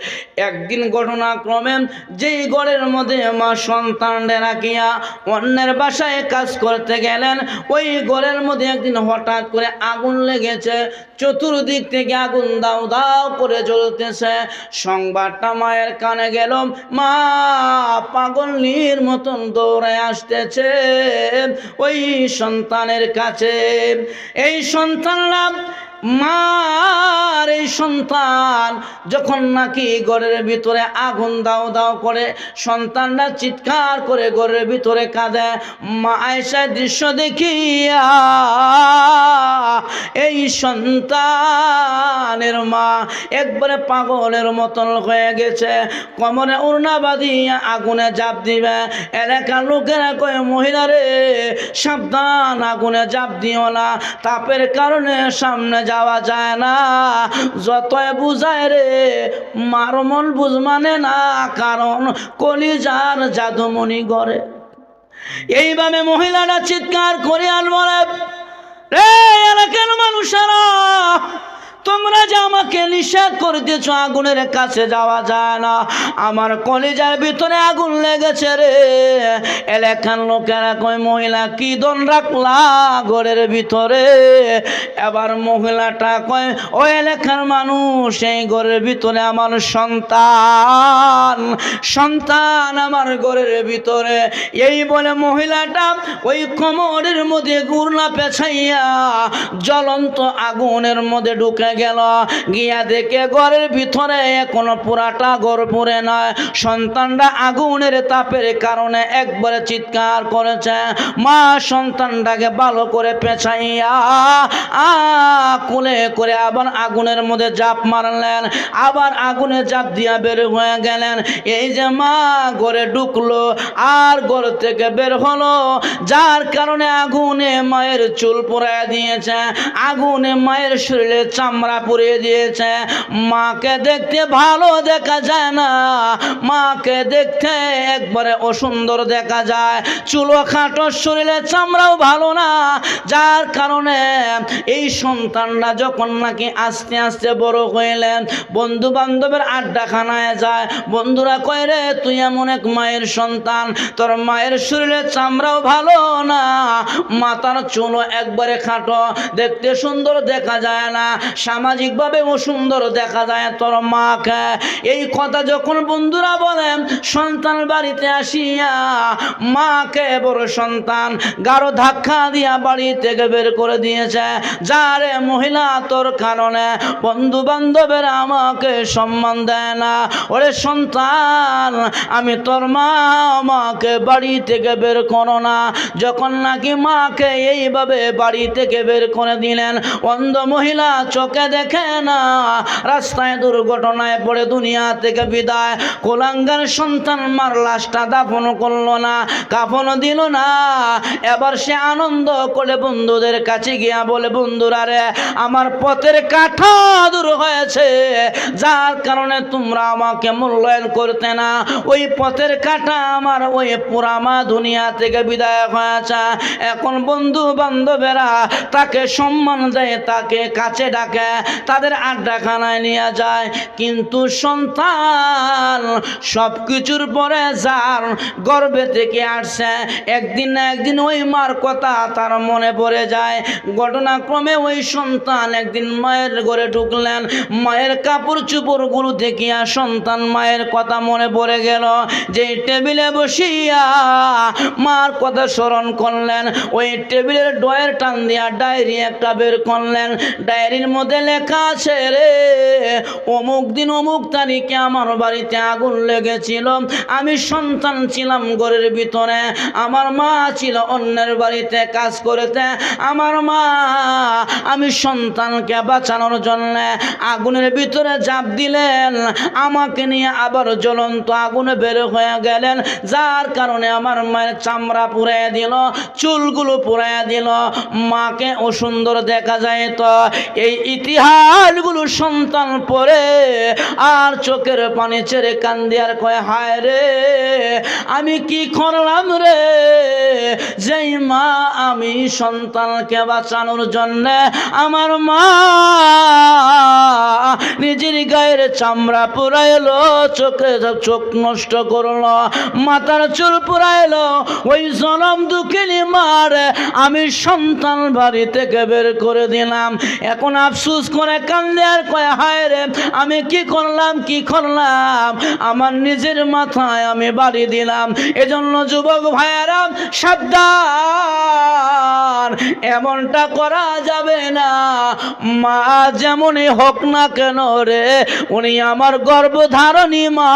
Speaker 1: একদিন ঘটনাক্রমে যেই ঘরের মধ্যে মা সন্তানরে রাখিয়া অন্যের বাসায় কাজ করতে গেলেন, ওই ঘরের মধ্যে একদিন হঠাৎ করে আগুন লেগেছে। চতুর্দিক থেকে আগুন দাও দাও করে জ্বলতেছে। সংবাদটা মায়ের কানে গেল। মা পাগলের মতন দৌড়ে আসতেছে ওই সন্তানের কাছে। এই সন্তানরা মার এই সন্তান যখন নাকি ঘরের ভিতরে আগুন দাও দাও করে, সন্তানরা চিৎকার করে ঘরের ভিতরে কাঁদে। মা আয়েশা দৃশ্য দেখিয়া এই সন্তানের মা একবারে পাগলের মতন হয়ে গেছে। কোমরে ওড়না বাঁধিয়া আগুনে ঝাঁপ দিবে। এলাকার লোকেরা কয়, মহিলা রে সাবধান, আগুনে ঝাঁপ দিও না, তাপের কারণে সামনে যাওয়া যায় না। যতই বুঝায় রে মার মন বুঝ মানে না, কারণ কলিজার জাদুমণি গড়ে। এইভাবে মহিলারা চিৎকার করে আর বলে, রে এলাকার মানুষেরা, তোমরা যে আমাকে নিষেধ করে দিয়েছ আগুনের কাছে যাওয়া যায় না, আমার কলিজার ভিতরে আগুন লেগেছে রে। এলাকার লোকেরা কয়, মহিলা কি দন রাখলা ঘরের ভিতরে? এবার মহিলাটা কয়, ও এলাকার মানুষ, এই ঘরের ভিতরে আমার সন্তান, সন্তান আমার ঘরের ভিতরে। এই বলে মহিলাটা ওই কোমরের মধ্যে গুরনা পেছাইয়া জ্বলন্ত আগুনের মধ্যে ঢুকে গেল। গিয়া দেখে ঘরের ভিতরে এখনো পুরাটা ঘর পুড়ে নয়। সন্তানরা আগুনের তাপের কারণে একবারে চিৎকার করেছে। মা সন্তানটাকে ভালো করে পেঁচাইয়া কুলে করে আবার আগুনের মধ্যে ঝাঁপ মারলেন। আবার আগুনে ঝাঁপ দিয়া বের হয়ে গেলেন। এই যে মা ঘরে ঢুকলো আর ঘর থেকে বের হলো, যার কারণে আগুনে মায়ের চুল পুড়াইয়া দিয়েছে, আগুনে মায়ের শরীরে চামড়া পুড়িয়ে দিয়েছে। মাকে দেখতে ভালো দেখা যায় না, মাকে দেখতে একবারে অসুন্দর দেখা যায়। চুলো খাটো, শরীরে চামড়াও ভালো না, যার কারণে এই সন্তানরা যখন নাকি আস্তে আস্তে বড় হইলেন, বন্ধু বান্ধবের আড্ডাখানায় যায়। বন্ধুরা কয়, রে তুই এমন এক মায়ের সন্তান, তোর মায়ের শরীরে চামড়াও ভালো না, মাথার চুলও একবারে খাটো, দেখতে সুন্দর দেখা যায় না, সামাজিকভাবে সুন্দর দেখা যায় তোর মাকে। এই কথা যখন বন্ধুরা বলেন, সন্তান বাড়িতে আসিয়া মাকে বড় সন্তান গাঢ় ধাক্কা দিয়া বাড়ি থেকে বের করে দিয়েছে। যারে মহিলা, তোর কারণে বন্ধু বান্ধবের আমাকে সম্মান দেয় না। ওরে সন্তান, আমি তোর মা, আমাকে বাড়ি থেকে বের করো না। যখন নাকি মাকে এইভাবে বাড়ি থেকে বের করে দিলেন, অন্ধ মহিলা চোখে দেখে না, রাস্তায় দুর্ঘটনায় পড়ে দুনিয়া থেকে বিদায়। কোলাঙ্গার সন্তান মার লাশটা দাফন করলো না, কাফনও দিল না। এবার সে আনন্দ করে বন্ধুদের কাছে গিয়া বলে, বন্ধুরা রে, আমার পথের কাঠা দূর হয়েছে, যার কারণে তোমরা আমাকে মূল্যায়ন করতে না। ওই পথের কাঠা আমার ওই পুরামা দুনিয়া থেকে বিদায় হয়েছে। এখন বন্ধু বান্ধবেরা তাকে সম্মান দেয়, তাকে কাছে ডাকে, তাদের আড্ডাখানায় নিয়ে যায়। কিন্তু সন্তান সব কিছুর পরে যার গর্ভে থেকে আসছে, একদিন না একদিন ওই মার কথা তার মনে পড়ে যায়। ঘটনাক্রমে ওই সন্তান একদিন মায়ের ঘরে ঢুকলেন, মায়ের কাপড় চোপড়গুলো দেখিয়া সন্তান মায়ের কথা মনে পড়ে গেল। যে টেবিলে বসিয়া মার কথা স্মরণ করলেন, ওই টেবিলের ডয়ের টান দিয়া ডায়েরি একটা বের করলেন। ডায়েরির মধ্যে লেখা আছে, রে অমুক দিন অমুক তারিখে আমার বাড়িতে আগুন লেগেছিল, আমি সন্তান ছিলাম ঘরের ভিতরে, আমার মা ছিল অন্যের বাড়িতে কাজ করেতে, আমার মা আমি সন্তানকে বাঁচানোর জন্য আগুনের ভিতরে ঝাঁপ দিলেন, আমাকে নিয়ে আবার জ্বলন্ত আগুনে বের হয়ে গেলেন, যার কারণে আমার মায়ের চামড়া পুড়াইয়া দিল, চুলগুলো পুড়াইয়া দিল, মাকে অসুন্দর দেখা যায়। তো এই ইতিহাসগুলো সন্তান পড়ে আর চোখের পানি ছেড়ে কান্দি আর কয়, হায় রে আমি কি করলাম রে, যেই মা আমি সন্তানকে বাঁচানোর জন্য আমার মা নিজের গায়ের চামড়া পুরাইলো, চোখ নষ্ট করলো, মাথার চুল পুরাইলো। ওই জনম দুঃখিনী মারে আমি সন্তান বাড়ি থেকে বের করে দিলাম। এখন আফসোস করে কান্দে আর কয়, হায় রে আমি কি করলাম, কি করলাম, আমার নিজের মাথায় আমি বাড়ি দিলাম। এজন্য যুবক ভাইয়েরা সাবধান, এমনটা করা যাবে না। মা যেমনই হোক না কেন রে, উনি আমার গর্ভধারণী মা,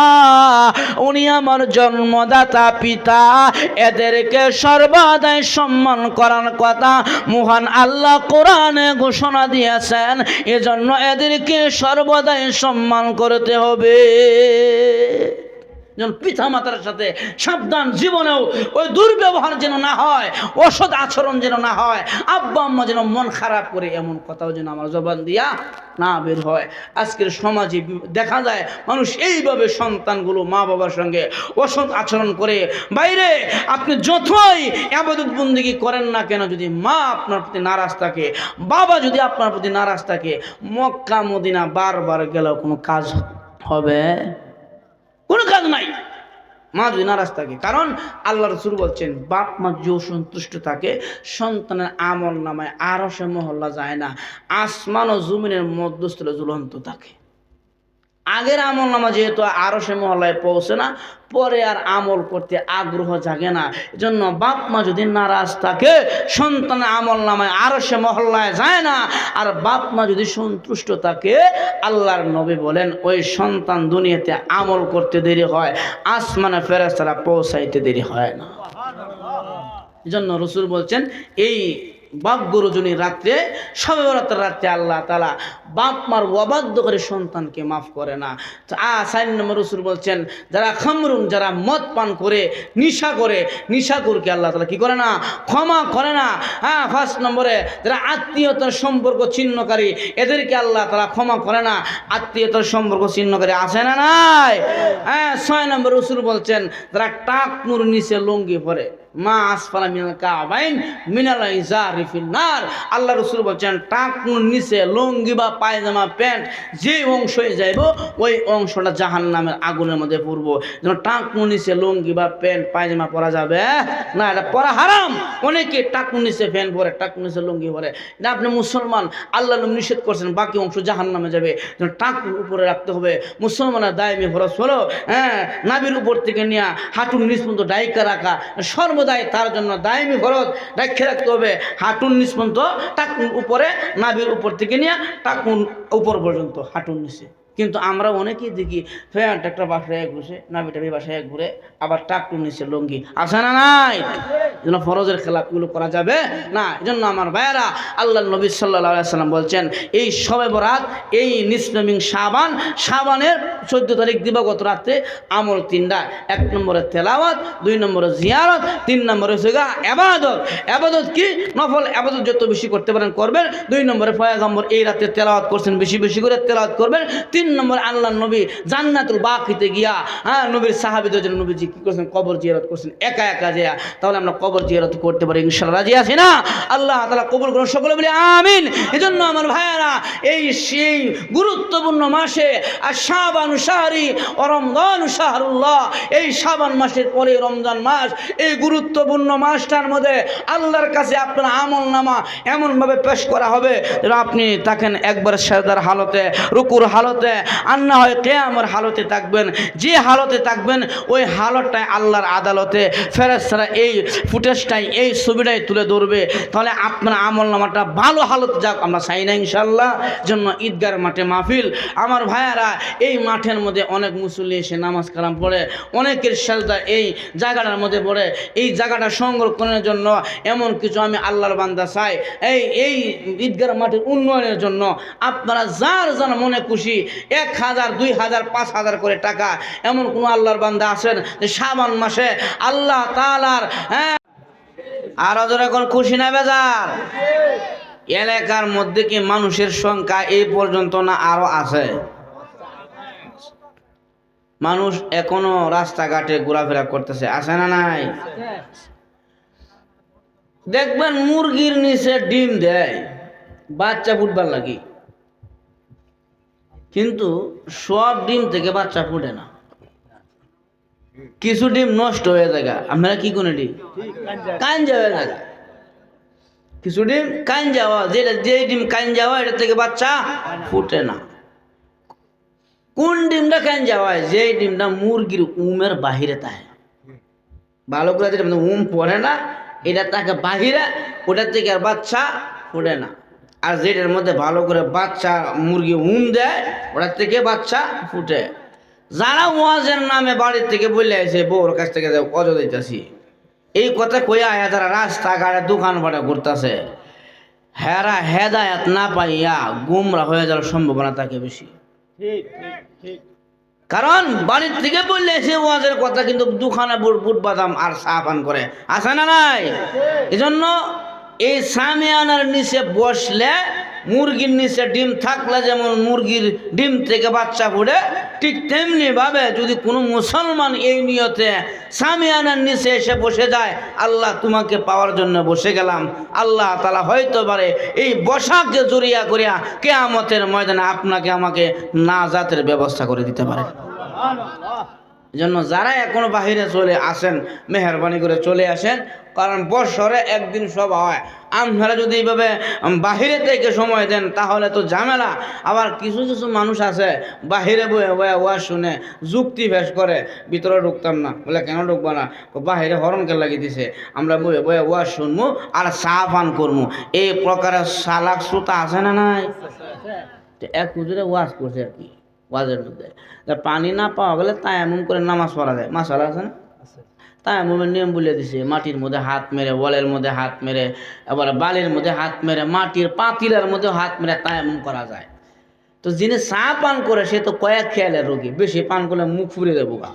Speaker 1: উনি আমার জন্মদাতা পিতা, এদেরকে সর্বদাই সম্মান করার কথা মহান আল্লাহ কোরআনে ঘোষণা দিয়েছেন। এজন্য এদেরকে সর্বদাই সম্মান করতে হবে। পিতা মাতার সাথে সাবধান, জীবনেও ওই দুর্ব্যবহার যেন না হয়, অসৎ আচরণ যেন না হয়, আব্বা আম্মা যেন মন খারাপ করে এমন কথাও যেন আমার জবান দিয়া না বের হয়। আজকের সমাজে দেখা যায় মানুষ এইভাবে সন্তানগুলো মা বাবার সঙ্গে অসৎ আচরণ করে। বাইরে আপনি যতই ইবাদত বন্দেগী করেন না কেন, যদি মা আপনার প্রতি নারাজ থাকে, বাবা যদি আপনার প্রতি নারাজ থাকে, মক্কা মদিনা বারবার গেলেও কোনো কাজ হবে, কোনো কাজ নাই। মা যদি নারাজ থাকে, কারণ আল্লাহ রাসূল বলছেন বাপ মা যে সন্তুষ্ট থাকে সন্তানের আমল নামায় আরশে মহল্লা যায় না, আসমান ও জমিনের মধ্যস্থলে ঝুলন্ত থাকে। আগের আমল নামা যেহেতু আরশে মহল্লায় পৌঁছে না, পরে আর আমল করতে আগ্রহ জাগে না। এজন্য বাপ মা যদি নারাজ থাকে সন্তানের আমল নামায় আরশে মহল্লায় যায় না। আর বাপ মা যদি সন্তুষ্ট থাকে, আল্লাহর নবী বলেন ওই সন্তান দুনিয়াতে আমল করতে দেরি হয়, আসমানে ফেরেশতারা পৌঁছাইতে দেরি হয় না। এজন্য রাসূল বলছেন এই ভাগ্য রজনী রাত্রে, শবে বরাতের রাত্রে আল্লাহ তাআলা বাপ মার অবাধ্য করে সন্তানকে মাফ করে না। 4 নম্বর রাসূল বলছেন যারা খামরুন, যারা মদ পান করে নিশা করে, নিশাকুরকে আল্লাহ তাআলা কি করে না, ক্ষমা করে না। 5 নম্বরে যারা আত্মীয়তার সম্পর্ক ছিন্নকারী, এদেরকে আল্লাহ তাআলা ক্ষমা করে না। আত্মীয়তার সম্পর্ক ছিন্নকারী আছে না নাই? 6 নম্বর রাসূল বলছেন যারা টাকনুর নিচে লুঙ্গি পরে, মা আসফালা মিনাল কাবাইন মিনাল ইজারি ফিন নার। আল্লাহ রাসূল বলছেন টাকনুর নিচে লুঙ্গি বা পায়জামা প্যান্ট যে অংশই যাইব ওই অংশটা জাহান্নামের আগুনের মধ্যে পড়ব। যেন টাকনুর নিচে লুঙ্গি বা প্যান্ট পায়জামা পরা যাবে না, এটা পরা হারাম। অনেকে টাকনুর নিচে প্যান্ট পরে, টাকনুর নিচে লুঙ্গি পরে, না আপনি মুসলমান, আল্লাহ নিষেধ করছেন বাকি অংশ জাহান্নামে যাবে, যেন টাকনুর উপরে রাখতে হবে। মুসলমানের দায়মি ফরজ হলো নাভির উপর থেকে নিয়ে হাঁটুর নিচ পর্যন্ত ডাইকা রাখা সর্বদাই তার জন্য দায়মি ফরজ, রেখে রাখতে হবে। হাঁটুর নিচ পর্যন্ত, টাকুন উপরে, নাভির উপর থেকে নিয়ে টাকুন উপর পর্যন্ত হাঁটুর নিচে। কিন্তু আমরা অনেকেই দেখি প্যান্ট একটা বাসায় ঘুরে, নাভিটা বাসায় ঘুরে, আবার টাকুন নিচে লুঙ্গি, আছে না নাই? যেন ফরজের খেলাপ এগুলো করা যাবে না। এই জন্য আমার ভাইয়েরা, আল্লাহ নবী সাল্লাল্লাহু আলাইহি সাল্লাম বলছেন এই শবে বরাত, এই নিসমিং শাবান, শাবানের 14 তারিখ দিবাগত রাত্রে আমল 3টা। 1 নম্বরে তেলাওয়াত, 2 নম্বরে জিয়ারত, 3 নম্বরে হচ্ছে ইবাদত। ইবাদত কি? নফল ইবাদত যত বেশি করতে পারেন করবেন। 2 নম্বরে পয়গম্বর এই রাতে তেলাওয়াত করছেন, বেশি বেশি করে তেলাওয়াত করবেন। 3 নম্বরে আল্লাহ নবী জান্নাতুল বাকিতে গিয়া নবীর সাহাবীদের জন্য নবীজি কি করছেন, কবর জিয়ারত করছেন একা একা যায়। তাহলে আমরা কবর জিয়ারত করতে পারি ইনশাআল্লাহ। রাজি আছি না? আল্লাহ তাআলা কবুল করুন, সকলে বলি আমিন। এজন্য আমার ভাইয়েরা এই সেই গুরুত্বপূর্ণ মাসে আর শাবান শাহরি ও রমজান শাহরুল্লাহ, এই শাবান মাসের পরে রমজান মাস, এই গুরুত্বপূর্ণ মাসটার মধ্যে আল্লাহর কাছে আপনার আমল নামা এমনভাবে পেশ করা হবে যেন আপনি থাকেন একবার সাজদার হালতে, রুকুর হালতে, আর না হয় কিয়ামের হালতে থাকবেন। যে হালতে থাকবেন ওই হালতটাই আল্লাহর আদালতে ফেরেশতারা এই ফুটেজটাই, এই ছবিটাই তুলে ধরবে। তাহলে আপনার আমল নামাটা ভালো হালত যাক, আমরা চাই না ইনশাআল্লাহ। জন্য ঈদগার মাঠে মাহফিল, আমার ভাইয়ারা এই মাঠের মধ্যে অনেক মুসল্লি এসে নামাজ কালাম পড়ে, অনেকের সাজদা এই জায়গাটার মধ্যে পড়ে। এই জায়গাটা সংরক্ষণের জন্য এমন কিছু আমি আল্লাহর বান্দা চাই, এই ঈদগার মাঠের উন্নয়নের জন্য আপনারা যার যার মনে খুশি 1000, 2000, 5000 করে টাকা, এমন কোন আল্লাহর বান্দা আছেন যে শাবান মাসে আল্লাহ তাআলার আরো যখন খুশি না বেজার? এলাকার মধ্যে কি মানুষের সংখ্যা এই পর্যন্ত না আরো আছে? মানুষ এখনো রাস্তাঘাটে ঘোরাফেরা করতেছে, আছে না নাই? দেখবেন মুরগির নিচে ডিম দেয় বাচ্চা ফুটবার লাগি, কিন্তু সব ডিম থেকে বাচ্চা ফুটে না, কিছু ডিম নষ্ট হয়ে যায়। আপনারা কি কোন ডিম কাঞ্জা হয়ে যায়, কিছু ডিম কাঞ্জা হওয়া, যেটা যে ডিম কাঞ্জা হয় এটা থেকে বাচ্চা ফুটে না। কোন ডিমটা কাঞ্জা হয়? যে ডিমটা মুরগির উমের বাহিরে থাকে, ভালো করে যেটা উম পড়ে না, এটা তাকে বাহিরে, ওটার থেকে আর বাচ্চা ফুটে না। আর যেটার মধ্যে ভালো করে বাচ্চা মুরগি উম দেয় ওটার থেকে বাচ্চা ফুটে। যারা ওয়াজের নামে বাড়ির থেকে বলে আসে বউর কাছ থেকে অজা দিতেছি, এই কথা কইয়া আয়া যারা রাস্তাঘাটে দোকান ভাড়া করতেছে, হেরা হেদায়াত না পাইয়া গুমরা হয়ে যাওয়ার সম্ভাবনা থাকে বেশি। কারণ বাড়ির থেকে বললে এসে ওয়াজের কথা, কিন্তু দোকানে বুট বাদাম আর চা পান করে, আছে না নাই? এজন্য এই সামিয়ানার নিচে বসলে, মুরগির নিচে ডিম থাকলে যেমন মুরগির ডিম থেকে বাচ্চা ফুটে, ঠিক তেমনি ভাবে যদি কোনো মুসলমান এই নিয়তে সামিয়ানার নিচে এসে বসে যায়, আল্লাহ তোমাকে পাওয়ার জন্য বসে গেলাম, আল্লাহ তাআলা হয়তো পারে এই বসাকে জড়িয়া করিয়া কিয়ামতের ময়দানে আপনাকে আমাকে নাজাতের ব্যবস্থা করে দিতে পারে। জন্য যারা এখনো বাহিরে চলে আসেন, মেহরবানি করে চলে আসেন, কারণ বছরে একদিন সভা হয়। আপনারা যদি এইভাবে বাহিরে থেকে সময় দেন তাহলে তো ঝামেলা। আবার কিছু কিছু মানুষ আছে বাহিরে বয়ে বয়ে ওয়াজ শুনে যুক্তি পেশ করে, ভিতরে ঢুকতাম না, বলে কেন ঢুকবো না, বাহিরে হরণকে লাগিয়ে দিছে, আমরা বয়ে বয়ে ওয়াজ শুনবো আর চা পান করবো। এই প্রকারের সালাক শ্রোতা আছে না নাই? এক হুজুরে ওয়াজ করছে আর কি, ওয়াজের মধ্যে পানি না পাওয়া গেলে তায়াম্মুম করে নামাজ পড়া যায়। মাশাআল্লাহ আছে না? তায়াম্মুমের নিয়ম বলে দিছে, মাটির মধ্যে হাত মেরে, ওয়ালের মধ্যে হাত মেরে, আবার বালির মধ্যে হাত মেরে, মাটির পাতিলের মধ্যে হাত মেরে তায়াম্মুম করা যায়। তো যিনি চা পান করে সে তো কয়েক খেয়ালের রোগী, বেশি পান করলে মুখ ফুরিয়ে দেবো গা।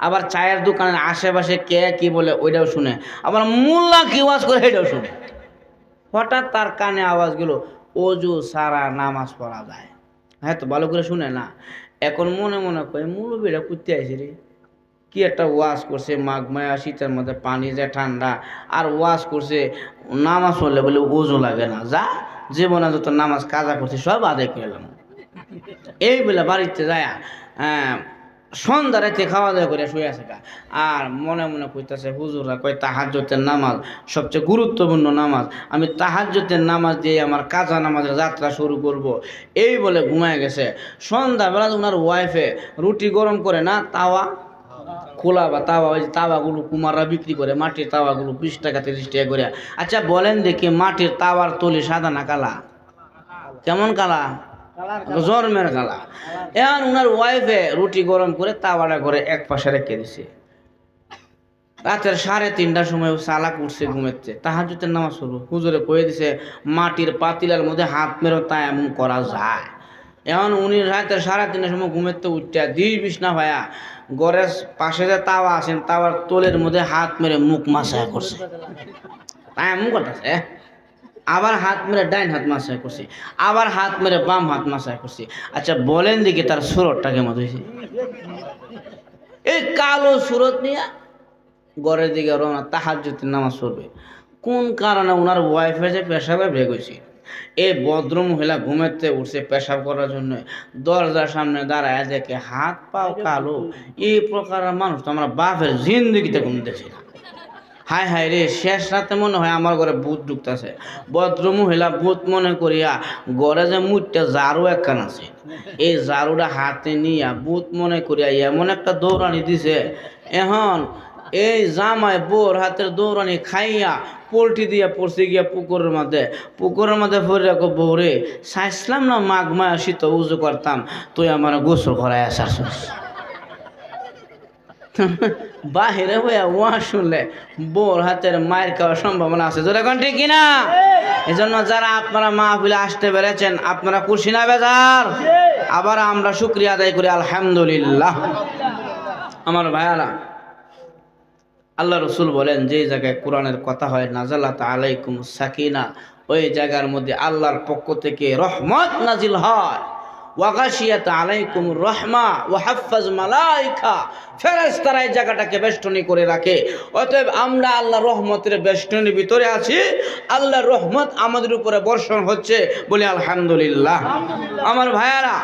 Speaker 1: আবার চায়ের দোকানের আশেপাশে কে কি বলে ওইটাও শুনে, আবার মোল্লা কি ওয়াজ করে এটাও শুনে। হঠাৎ তার কানে আওয়াজ গেল, অজু সারা নামাজ পড়া যায়। হ্যাঁ, তো ভালো করে শুনে না। এখন মনে মনে কয় মুরব্বিরা করতে আইছে রে, কি একটা ওয়াজ করছে, মাঘ মায়া শীতের মধ্যে পানি যায় ঠান্ডা, আর ওয়াজ করছে নামাজ পড়লে বলে ওজু লাগে না। যা জীবনে যত নামাজ কাজা করছে সব আদায় করে এলাম। এই বলে বাড়িতে যায় সন্ধ্যা রাতে খাওয়া দাওয়া করে শুয়ে আছে। আর মনে মনে কইতাছে, হুজুররা কয় তাহাজ্জুদের নামাজ সবচেয়ে গুরুত্বপূর্ণ নামাজ, আমি তাহাজ্জুদের নামাজ দিয়ে আমার কাজা নামাজের যাত্রা শুরু করব। এই বলে ঘুমায় গেছে। সন্ধ্যাবেলা ওনার ওয়াইফে রুটি গরম করে না, তাওয়া খোলা বা তাওয়া, ওই যে তাওয়াগুলো কুমাররা বিক্রি করে, মাটির তাওয়াগুলো 20 টাকা 30 টাকা করে। আচ্ছা বলেন দেখি, মাটির তাওয়ার তলি সাদা না কালা? কেমন কালা? জন্মের কালা। এখন উনার ওয়াইফে রুটি গরম করে তাওয়াটা করে এক পাশে রেখে দিছে। রাতের 3:30টার সময় চালাক উঠছে ঘুমেছে, তাহাজ্জুদের নামাজ শুরু। হুজুরে কয়ে দিছে মাটির পাতিলার মধ্যে হাত মেরে তায়াম্মুম করা যায়। এখন উনি রাতের 3:30টার সময় ঘুমেতে উঠতে দিশ বিছনা ভাইয়া ঘরের পাশে যে তাওয়া আছেন, তাওয়ার তোলের মধ্যে হাত মেরে মুখ মাসায়া করছে, তায়াম্মুম করতেছে। আবার হাত মেরে ডাইন হাত মাসায় করছি, আবার হাত মেরে বাম হাত মাসায় করছি। আচ্ছা বলেন দেখি তার সুরতটা কেমন হয়েছে? এই কালো সুরত নিয়ে ঘরের দিকে রওনা, তাহাজ্জুদের নামাজ পড়বে। কোন কারণে ওনার ওয়াইফে যে পেশাবে ভেগ হয়েছে, এই ভদ্র মহিলা ঘুমেতে উঠছে পেশাব করার জন্য, দরজার সামনে দাঁড়ায় দেখে হাত পাও কালো। এই প্রকারের মানুষ তো আমরা বাপের জিন্দগিতে কোনো দেখি না। হায় হায় রে, শেষ রাতে মনে হয় আমার ঘরে ভূত ঢুকতেছে। ভদ্র মহিলা ভূত মনে করিয়া ঘরে যে মুখটা ঝাড়ু একখান আছে, এই ঝাড়ুটা হাতে নিয়া ভূত মনে করিয়া এমন একটা দৌড়ানি দিছে। এখন এই জামাই বোর হাতের দৌড়ানি খাইয়া পোল্ট্রি দিয়া পড়ছে গিয়া পুকুরের মধ্যে পড়ে রাখো, বৌরে চাইছিলাম না মাঘ মায়া শীত উজু করতাম, তুই আমার গোসল করায় আসার। বাহিরে হইয়া ওয়া শুনলে বোর হাতের মায়ের খাওয়ার সম্ভাবনা আছে, যেটা এখন ঠিক কিনা? এই জন্য যারা আপনারা মাহফিলে আসতে পেরেছেন, আপনারা খুশি না বেজার? আবার আমরা শুকরিয়া আদায় করি, আলহামদুলিল্লাহ। আমার ভাইয়ারা, আল্লাহ রসুল বলেন যে জায়গায় কোরআনের কথা হয়, নাজালাত আলাইকুম সাকিনা, ওই জায়গার মধ্যে আল্লাহর পক্ষ থেকে রহমত নাজিল হয়। ওয়াগাশিয়াত আলাইকুম রহমা ওয়া হাফাজ মালাইকা, ফেরেশতারা এই জায়গাটাকে বেষ্টনী করে রাখে। অতএব আমরা আল্লাহর রহমতের বেষ্টনীর ভিতরে আছি, আল্লাহর রহমত আমাদের উপরে বর্ষণ হচ্ছে, বলি আলহামদুলিল্লাহ। আমার ভাইয়ারা,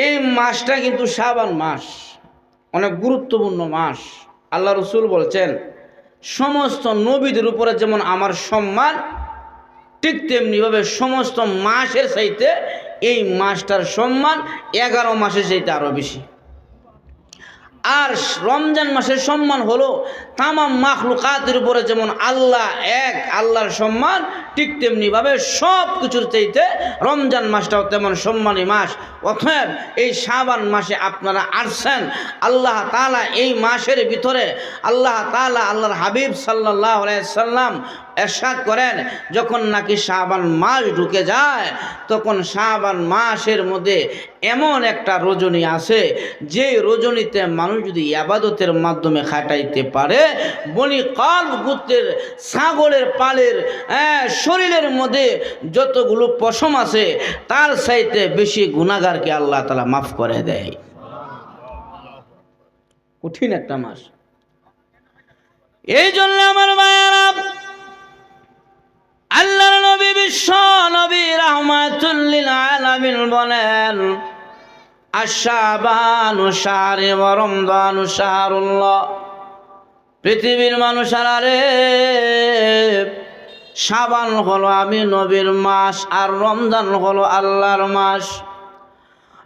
Speaker 1: এই মাসটা কিন্তু শাবান মাস, অনেক গুরুত্বপূর্ণ মাস। আল্লাহ রসুল বলছেন, সমস্ত নবীদের উপরে যেমন আমার সম্মান, ঠিক তেমনিভাবে সমস্ত মাসের চাইতে এই মাসটার সম্মান 11 মাসের চাইতে আরও বেশি। আর রমজান মাসের সম্মান হলো তামাম মাখলুকাতের উপরে যেমন আল্লাহ এক, আল্লাহর সম্মান ঠিক তেমনিভাবে সব কিছুর চাইতে রমজান মাসটাও তেমন সম্মানী মাস। অতএব এই শাবান মাসে আপনারা আসছেন, আল্লাহ তাআলা এই মাসের ভিতরে আল্লাহ তাআলা আল্লাহর হাবিব সাল্লাল্লাহু আলাইহি সাল্লাম ইরশাদ করেন, যখন নাকি শাবান মাস ঢুকে যায় তখন শাবান মাসের মধ্যে এমন একটা রজনী আছে, যে রজনীতে মানুষ যদি ইবাদতের মাধ্যমে খাটাইতে পারে, বনি কলব গোত্রের ছাগলের পালের শরীরের মধ্যে যতগুলো পশম আছে তার চাইতে বেশি গুনাহগারকে আল্লাহ তাআলা মাফ করে দেয়। কঠিন একটা মাস। এই জন্য আমার ভাইয়েরা, আল্লাহর নবী বিশ্ব নবী রাহমাতুল লিল আলামিন বলেন, আশ-শাবানু শাহরি ওয়া রমজানু শাহরুল্লাহ। পৃথিবীর মানুষেরা রে, শাবান হলো আমি নবীর মাস, আর রমজান হলো আল্লাহর মাস।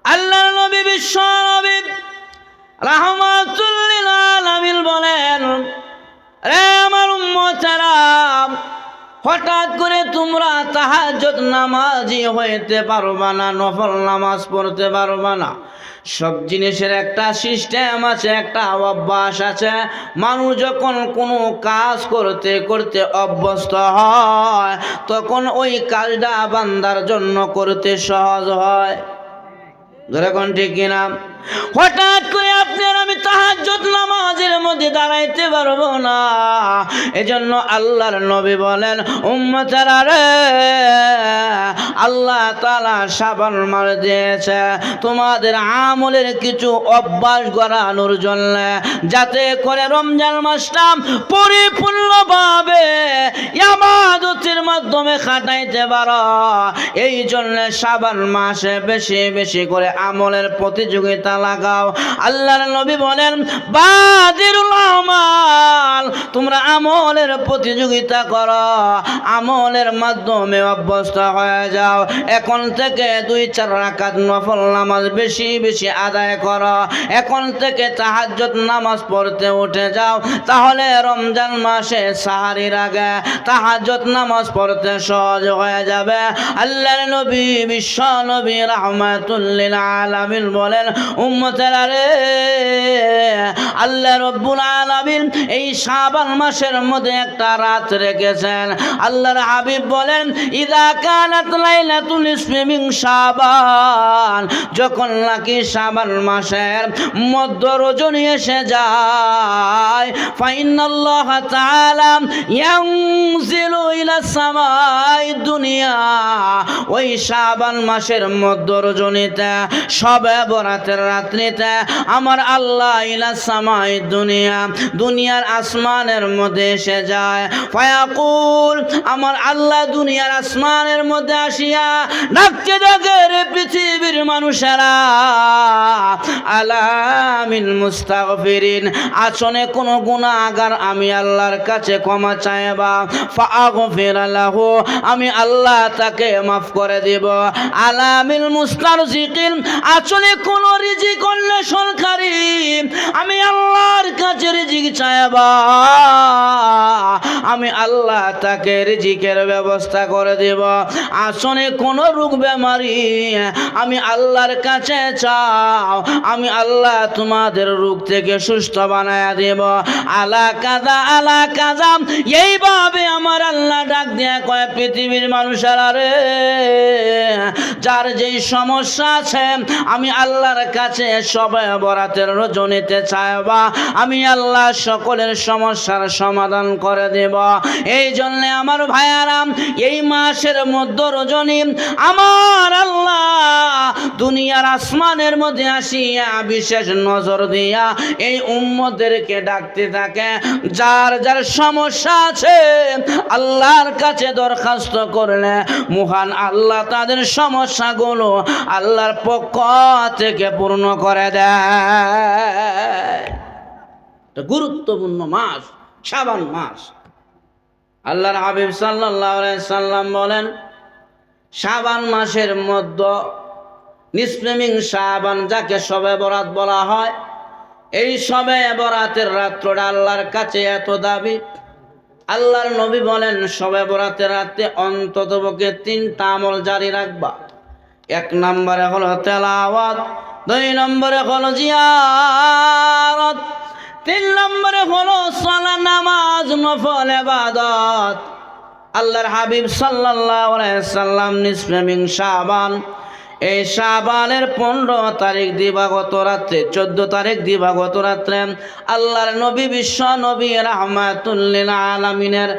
Speaker 1: আল্লাহর নবী বিশ্ব নবী রাহমাতুল লিল আলামিন বলেন, রে আমার উম্মতেরা, হঠাৎ করে তোমরা তাহাজ্জুদ নামাজি হইতে পারবা না, নফল নামাজ পড়তে পারবা না। সব জিনিসের একটা সিস্টেম আছে, একটা অভ্যাস আছে। মানুষ যখন কোনো কাজ করতে করতে অভ্যস্ত হয়, তখন ওই কাজটা বান্দার জন্য করতে সহজ হয়। যেরকম ঠিক কিনা? হঠাৎ করে আপনার আমি তাহাজ্জুদ নামাজের মধ্যে দাঁড়াইতে পারবো না। এজন্য আল্লাহর নবী বলেন, উম্মতেরা রে, আল্লাহ তাআলা শাবান মাস দিয়েছে তোমাদের আমলের কিছু অভ্যাস গড়ানোর জন্য, যাতে করে রমজান মাসটা পরিপূর্ণভাবে ইবাদতের মাধ্যমে কাটাইতে পারো। এই জন্য শাবান মাসে বেশি বেশি করে আমলের প্রতিযোগিতা লাগাও। আল্লাহর নবী বলেন, বাদিরুল আমাল, তোমরা আমলের প্রতিযোগিতা করো, আমলের মাধ্যমে অভ্যস্ত হয়ে যাও। এখন থেকে 2-4 রাকাত নফল নামাজ বেশি বেশি আদায় করো। এখন থেকে তাহাজ্জুদ নামাজ পড়তে উঠে যাও, তাহলে রমজান মাসে সাহারির আগে তাহাজ্জুদ নামাজ পড়তে সহজ হয়ে যাবে। আল্লাহর নবী বিশ্ব নবী রাহমাতুল লিল আলামিন বলেন, উম্মতেরা রে, আল্লাহ রাব্বুল আলামিন এই শাবান মাসের মধ্যে একটা রাত রেখেছেন। আল্লাহর হাবিব বলেন, ইযা কানাত লাইলাতুল নিসফি মিন শাবান, যখন নাকি শাবান মাসের মধ্য রজনী এসে যায়, ফাইনাল্লাহ তাআলা ইয়ানজিলু ইলা সামাই দুনিয়া, ওই শাবান মাসের মধ্য রজনীতে শবে বরাতের রাত্রিতে আমার আল্লাহ ইলা সামাই দুনিয়া, দুনিয়ার আসমানের মধ্যে এসে যায়। ফায়াকুল, আমার আল্লাহ দুনিয়ার আসমানের মধ্যে আসিয়া ডাকতে ডাকে, রে পৃথিবীর মানুষেরা, আলা মিন মুস্তাগফিরিন, আসনে কোন গুনাহগার আমি আল্লাহর কাছে ক্ষমা চাইবা, ফাআগফির লাহু, আমি আল্লাহ তাকে মাফ করে দেব। আলা মিন মুস্তারজিকিন, আসলে কোন রিজিক অন্বেষণকারী আমি আল্লাহর কাছে রিজিক চাইবা, আমি আল্লাহ তাকে রিজিকের ব্যবস্থা করে দেব। আসনে কোন রোগ বেমারি আমি আল্লাহর কাছে চাও, আমি আল্লাহ তোমাদের রোগ থেকে সুস্থ বানায়া দেব। আলা কাজা আলা কাজা, এইভাবে আমার আল্লাহ ডাক দিয়া কয়, পৃথিবীর মানুষেরা রে, যার যেই সমস্যা আছে আমি আল্লাহর কাছে সবে বরাতের রজনীতে চাইবা, আমি আল্লাহ সকলের সমস্যার সমাধান করে দেব। এই জন্যে আমার ভাইয়ারা, এই মাসের মধ্য রজনী আমার আল্লাহ দুনিয়ার আসমানের মধ্যে আসিয়া বিশেষ নজর দিয়া এই উম্মতদেরকে ডাকতে থাকে। যার যার সমস্যা আছে আল্লাহর কাছে দরখাস্ত করলে মহান আল্লাহ তাদের সমস্যাগুলো আল্লাহর পক্ষ থেকে পূর্ণ করে দেয়। গুরুত্বপূর্ণ মাস শাবান মাস। আল্লাহর হাবিব সাল্লাল্লাহু আলাইহি সাল্লাম বলেন, শাবান মাসের মধ্যে নিসফে মিন শাবান, যাকে শবে বরাত বলা হয়, এই শবে বরাতের রাত্রটা আল্লাহর কাছে এত দাবি। আল্লাহর নবী বলেন, শবে বরাতের রাতে অন্ততপক্ষে 3টা আমল জারি রাখবা। 1 নম্বরে হলো তেলাওয়াত, 2 নম্বরে হলো জিয়ারত, 3 নম্বরে হলো সালাত, নামাজ, নফল ইবাদত। আল্লাহর হাবিব সাল্লাল্লাহু আলাইহি সাল্লাম নিসফে মিন শাবান, এই শাবানের 15 তারিখ দিবাগত রাত্রে, 14 তারিখ দিবাগত রাত্রে আল্লাহর নবী বিশ্ব নবী রাহমাতুল লিল আলামিনের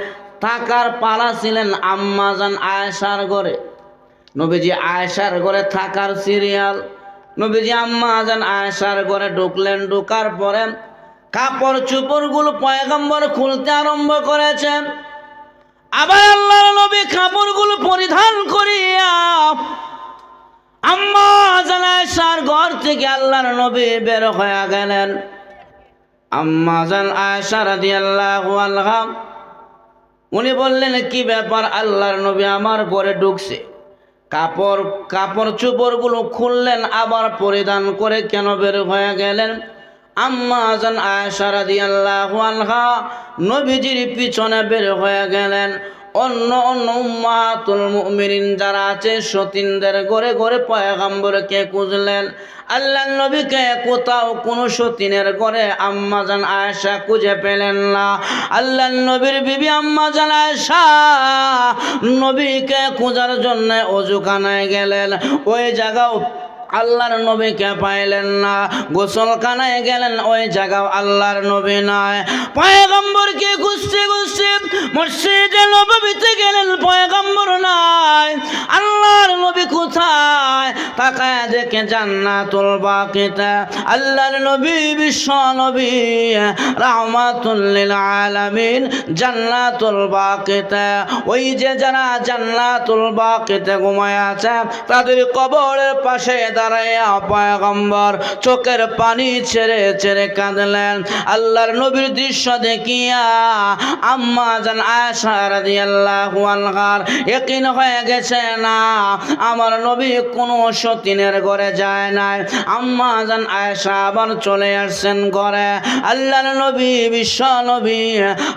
Speaker 1: থাকার পালা ছিলেন আম্মা জান আয়েশার ঘরে। নবীজি আয়েশার ঘরে থাকার সিরিয়াল। নবীজি আম্মা জান আয়েশার ঘরে ঢুকলেন। ঢোকার পরে কাপড় চোপড়গুলো পয়গম্বর খুলতে আরম্ভ করেছেন। আবার আল্লাহর নবী কাপড়গুলো পরিধান করিয়া আম্মা জান আয়েশার ঘর থেকে আল্লাহর নবী বের হয়ে গেলেন। আম্মা জান আয়েশা রাদিয়াল্লাহু আনহা উনি বললেন, কি ব্যাপার? আল্লাহর নবী আমার ঘরে ঢুকছে, কাপড় চোপড়গুলো খুললেন, আবার পরিধান করে কেন বের হয়ে গেলেন? আম্মা জান আয়েশা রাদিয়াল্লাহু আনহা নবীজির পিছনে বের হয়ে গেলেন। অন্য উম্মাতুল মুমিনিন যারা আছে সতীনদের ঘরে ঘরে পয়গম্বরকে খুঁজলেন। আল্লাহর নবীকে কোথাও কোনো সতীনের ঘরে আম্মা জান আয়েশা খুঁজে পেলেন না। আল্লাহর নবীর বিবি আম্মা জান আয়েশা নবীকে খোঁজার জন্য ওযুখানায় গেলেন। ওই জায়গাও আল্লাহর নবীকে পাইলেন না। গোসলখানায় গেলেন, ওই জায়গাও আল্লাহর নবী নাই। পয়গম্বরকে খুঁজতে খুঁজতে মসজিদে নববীতে গেলেন, পয়গম্বর নাই। আল্লাহর নবী কোথায়? তাকায় দেখে জান্নাতুল বাকিতে আল্লাহর নবী বিশ্ব নবী রাহমাতুল লিল আলামিন জান্নাতুল বাকিতে, ওই যে যারা জান্নাতুল বাকিতে ঘুমায় আছে তাদের কবরের পাশে দাঁড়াইয়া পয়গম্বর চোখের পানি ছেড়ে ছেড়ে কাঁদলেন। আল্লাহর নবীর দৃশ্য দেখিয়া আম্মা জান আয়েশা রাদিয়াল্লাহু আনহার ইয়াকিন হয়ে গেছে, না আমার নবী কোনো সতীনের ঘরে যায় নাই। আম্মা জান আয়েশা আবার চলে আসছেন ঘরে। আল্লাহর নবী বিশ্ব নবী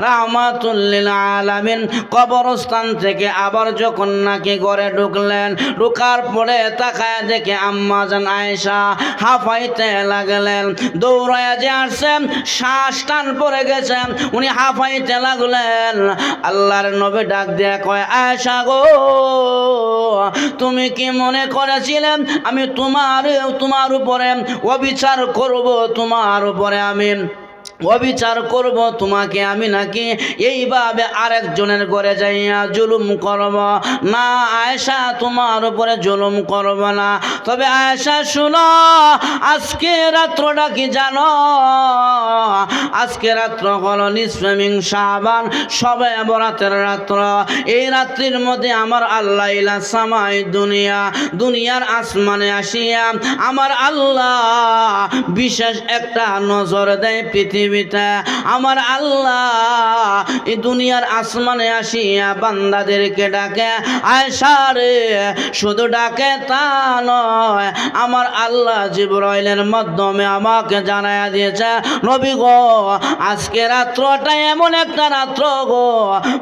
Speaker 1: রাহমাতুল লিল আলামিন কবরস্থান থেকে আবার যখন নাকি ঘরে ঢুকলেন, ঢোকার পরে তাকায় দেখে আম্মা জান আয়েশা হাঁফাইতে লাগলেন। দৌড়ায় যে আসছেন, শ্বাস টান পড়ে গেছে, উনি হাঁফাইতে লাগলেন। আল্লাহর নবী ডাক দিয়ে কয়, আয়েশা গো, তুমি কি মনে করেছিলেন আমি তোমার উপরে অবিচার করব, তোমার উপরে আমি অবিচার করব, তোমাকে আমি নাকি এইভাবে আরেকজনের ঘরে যাইয়া জুলুম করব? না আয়েশা, তোমার উপরে জুলুম করব না। তবে আয়েশা শুনো, আজকে রাত্রটা কি জানো? আজকে রাত্র হলো নিসফে মিন শাবান, শবে বরাতের রাত্র। এই রাত্রির মধ্যে আমার আল্লাহ ইলা সামাই দুনিয়ার আসমানে আসিয়া আমার আল্লাহ বিশেষ একটা নজর দেয় পৃথিবীতে। আমার আল্লাহ এই দুনিয়ার আসমানে আসিয়া বান্দাদেরকে ডাকে। আয়েশা রে, শুধু ডাকে তা নয়, আমার আল্লাহ জিবরাইলের মাধ্যমে আমাকে জানায়া দিয়েছে, নবী গো, আজকে রাত্রটা এমন একটা রাত্র গো,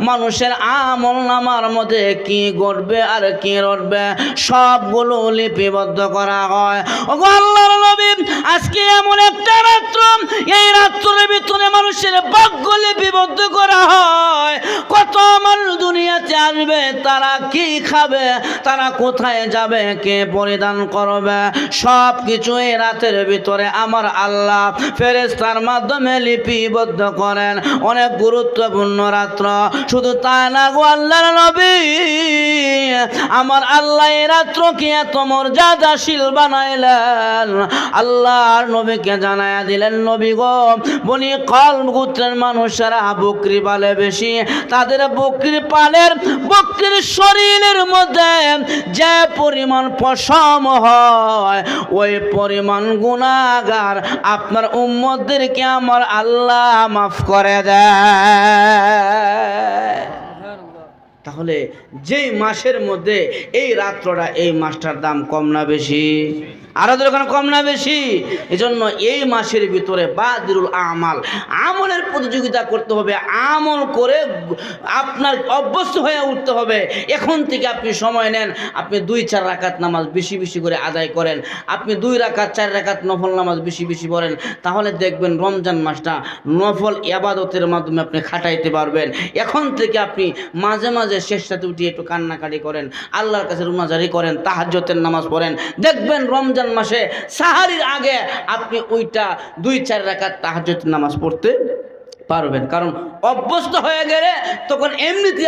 Speaker 1: মানুষের আমল নামার মধ্যে কি ঘটবে আর কি ঘটবে সবগুলো লিপিবদ্ধ করা হয়। ও আল্লাহর নবী, আজকে এমন একটা রাত্র, এই রাত্র রাত্রের ভিতরে মানুষের ভাগ্য লিপিবদ্ধ করা হয়। কত মানুষ দুনিয়াতে আসবে, তারা কি খাবে, তারা কোথায় যাবে, কে পরিধান করবে, সব কিছু এই রাতের ভিতরে আমার আল্লাহ ফেরেশতার মাধ্যমে লিপিবদ্ধ করেন। অনেক গুরুত্বপূর্ণ রাত্র। শুধু তা না গো আল্লাহর নবী, আমার আল্লাহ এই রাত্রকে এত মর্যাদাশীল বানাইলেন। আল্লাহর নবীকে জানায়া দিলেন, নবী গো, বনি কলব গোত্রের মানুষেরা বকরি পালে বেশি, তাদের বকরি পালের বকরির শরীরের মধ্যে যে পরিমাণ পশম হয়, ওই পরিমাণ গুনাহগার আপনার উম্মতদেরকে আমার আল্লাহ মাফ করে দেয়। তাহলে যেই মাসের মধ্যে এই রাত্রটা, এই মাসটার দাম কম না বেশি? আরো দোকান কম না বেশি? এজন্য এই মাসের ভিতরে বাদিরুল আমাল, আমলের প্রতিযোগিতা করতে হবে। আমল করে আপনার অভ্যস্ত হয়ে উঠতে হবে। এখন থেকে আপনি সময় নেন, আপনি 2-4 রাকাত নামাজ বেশি বেশি করে আদায় করেন, আপনি 2 রাকাত 4 রাকাত নফল নামাজ বেশি বেশি পড়েন, তাহলে দেখবেন রমজান মাসটা নফল ইবাদতের মাধ্যমে আপনি খাটাইতে পারবেন। এখন থেকে আপনি মাঝে মাঝে শেষ রাতে উঠিয়ে একটু কান্নাকাটি করেন, আল্লাহর কাছে রুনাজারি করেন, তাহাজ্জুদের নামাজ পড়েন, দেখবেন রমজান মাসে সাহারির আগে আপনি ওইটা 2-4 রাকাত তাহাজ্জুদের নামাজ পড়তে পারবেন। কারণ অভ্যস্ত হয়ে গেলে তখন এমনিতে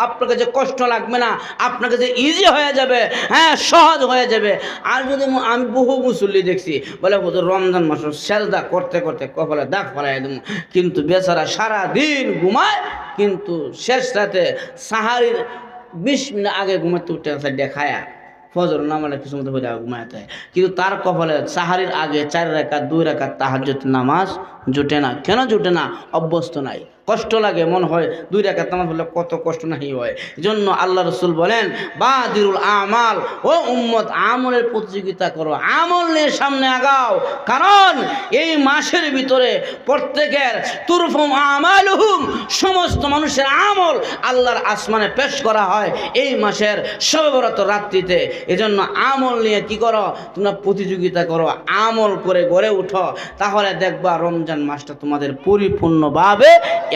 Speaker 1: আপনার কাছে কষ্ট লাগবে না, আপনার কাছে ইজি হয়ে যাবে, হ্যাঁ, সহজ হয়ে যাবে। আর যদি আমি বহু মুসল্লি দেখছি বলে রমজান মাস সেজদা করতে করতে কপালে দাগ ফেলাই দেবো, কিন্তু বেচারা সারাদিন ঘুমায়, কিন্তু শেষ রাতে সাহারির 20 মিনিট আগে ঘুমাতে উঠে দেখায়া ফজর নামালে কিছু মতো হয়ে ঘুমাতে হয়, কিন্তু তার কপালে সাহারির আগে 4 রাকাত 2 রাকাত তাহাজ্জুদ নামাজ জুটে না। কেন জুটে না? অভ্যস্ত নাই, কষ্ট লাগে, মনে হয় 2 রাকাত নামাজ পড়লে কত কষ্ট নাহি হয়। এজন্য আল্লাহ রসুল বলেন, বাদিরুল আমাল, ও উম্মত আমলের প্রতিযোগিতা করো, আমল নিয়ে সামনে আগাও। কারণ এই মাসের ভিতরে প্রত্যেকের তুরফুম আমালুহুম, সমস্ত মানুষের আমল আল্লাহর আসমানে পেশ করা হয় এই মাসের শবে বরাত রাত্রিতে। এজন্য আমল নিয়ে কি করো? তোমরা প্রতিযোগিতা করো, আমল করে গড়ে উঠো, তাহলে দেখবা রমজান মাসটা তোমাদের পরিপূর্ণভাবে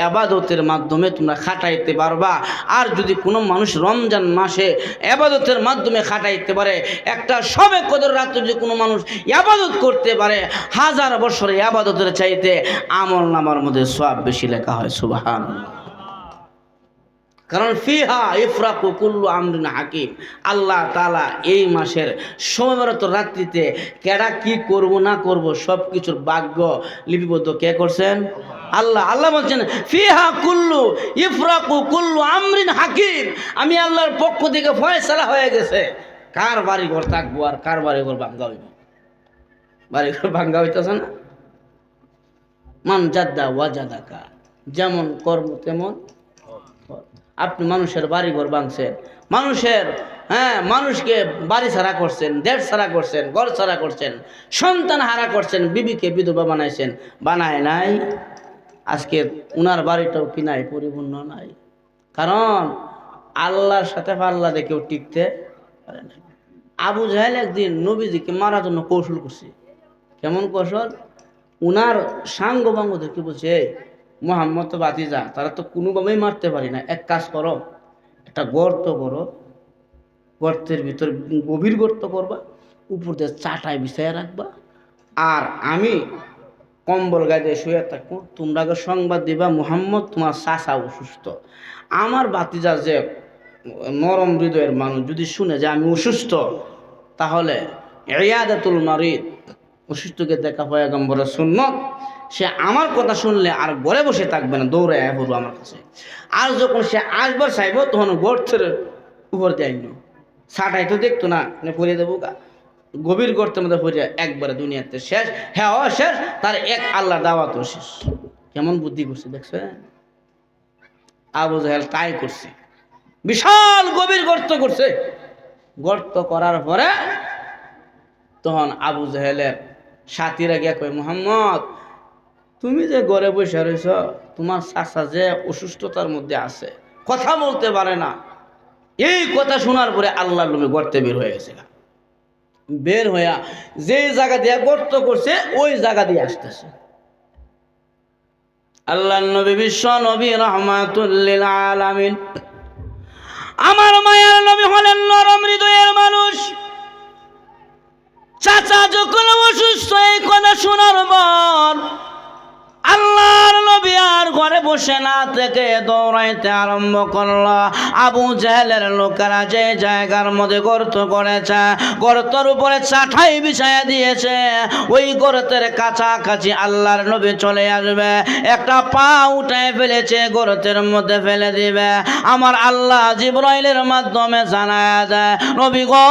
Speaker 1: ইবাদতের মাধ্যমে তোমরা খাটাইতে পারবা। আর যদি কোনো মানুষ রমজান মাসে ইবাদতের মাধ্যমে খাটাইতে পারে, একটা শবে কদর রাতে যদি কোনো মানুষ ইবাদত করতে পারে, 1000 বছর ইবাদতের চাইতে আমল নামার মধ্যে সওয়াব বেশি লেখা হয়। সুবহানাল্লাহ। কারণ ফিহা ইফরাকু কুল্লু আমরিন হাকিম, আল্লাহ তাআলা এই মাসের শবে বরাত রাত্রিতে কেডা কি করব না করব সব কিছুর ভাগ্য লিপিবদ্ধ কে করছেন? আল্লাহ। আল্লাহ বলছেন ফিহা কুল্লু ইফরাকু কুল্লু আমরিন হাকিম, আমি আল্লাহর পক্ষ থেকে ফয়সালা হয়ে গেছে কার বাড়ি ঘর থাকবো আর কার বাড়ি ঘর ভাঙ্গা হইব। বাড়ি ঘর ভাঙ্গা হইতেছে না? মান জাদ্দা ওয়াজাদাকা, যেমন কর্ম তেমন। আপনি মানুষের বাড়ি ঘর ভাঙছেন, মানুষকে বাড়ি ছাড়া করছেন, দেশ ছাড়া করছেন, ঘর ছাড়া করছেন, সন্তান হারা করছেন, বিবিকে বিধবা বানাইছেন, বানায় নাই? আজকে উনার বাড়িটাও কি নাই? পরিপূর্ণ নাই। কারণ আল্লাহর সাথে পাল্লা দিয়ে কেউ টিকতে পারে না। আবু জাহেল একদিন নবীজিকে মারার জন্য কৌশল করছে। কেমন কৌশল? উনার সাঙ্গ বাঙ্গদেরকে বলছে, মোহাম্মদ তো বাতিজা, তারা তো কোনোভাবেই মারতে পারি না, এক কাজ করো, একটা গর্ত করো, গর্তের ভিতর গভীর গর্ত করবা, উপর দিয়ে চাটাই বিছাইয়া রাখবা, আর আমি কম্বল গায়ে শুয়ে থাকবো, তোমরা সংবাদ দিবা মুহাম্মদ তোমার চাচা অসুস্থ। আমার বাতিজা যে নরম হৃদয়ের মানুষ যদি শুনে যে আমি অসুস্থ, তাহলে ইয়াদাতুল মারিদ, অসুস্থকে দেখা পয়গম্বরের সুন্নত, সে আমার কথা শুনলে আর ঘরে বসে থাকবে না, দৌড়ে পড়বো আমার কাছে। আর যখন সে আসবার চাইব তখন গর্তের উপর দিয়ে আইন, ছাটাই তো দেখতো না, পড়িয়ে দেবো গা, গভীর গর্তের মধ্যে পড়িয়ে একবারে দুনিয়াতে শেষ। হ্যাঁ ও শেষ, তার এক আল্লাহ দাওয়াতও শেষ। কেমন বুদ্ধি করছে দেখছো? আবু জাহেল তাই করছে, বিশাল গভীর গর্ত করছে। গর্ত করার পরে তখন আবু জাহেলের সাথীরা গিয়া কয়, মুহাম্মদ তুমি যে ঘরে বসে রয়েছ, তোমার চাচা যে অসুস্থতার মধ্যে আছে, কথা বলতে পারে না। এই কথা শোনার পরে আল্লাহর নবী গর্তে বের হয়ে গেছে। বের হইয়া যে জায়গা দিয়ে গর্ত করছে ওই জায়গা দিয়ে আসতেছে। আল্লাহর নবী বিশ্ব নবী রাহমাতুল লিল আলামিন, আমার মায়ের নবী হলেন নরম হৃদয়ের মানুষ। চাচা যখন অসুস্থ এই কথা শোনার পর আল্লাহর নবী আর ঘরে বসে না থেকে দৌড়াইতে আরম্ভ করলো। আবু জেহেলের লোকেরা যে জায়গার মধ্যে গর্ত করেছে, গর্তের উপরে চাটাই বিছায়া দিয়েছে, ওই গর্তের কাছাকাছি আল্লাহর নবী চলে আসবে, একটা পা উঠায় ফেলেছে, গর্তের মধ্যে ফেলে দিবে। আমার আল্লাহ জিবরাইলের মাধ্যমে জানায়া দেয়, নবী গো,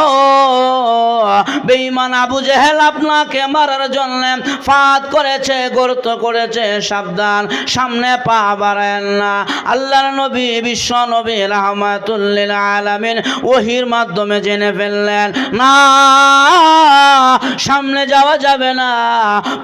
Speaker 1: বেঈমান আবু জেহেল আপনাকে মারার জন্য ফাঁদ করেছে, গর্ত করেছে, সাবধান, সামনে পা বাড়ায়েন না। আল্লাহর নবী বিশ্ব নবী রাহমাতুল লিল আলামিন ওহির মাধ্যমে জেনে ফেললেন, না, সামনে যাওয়া যাবে না।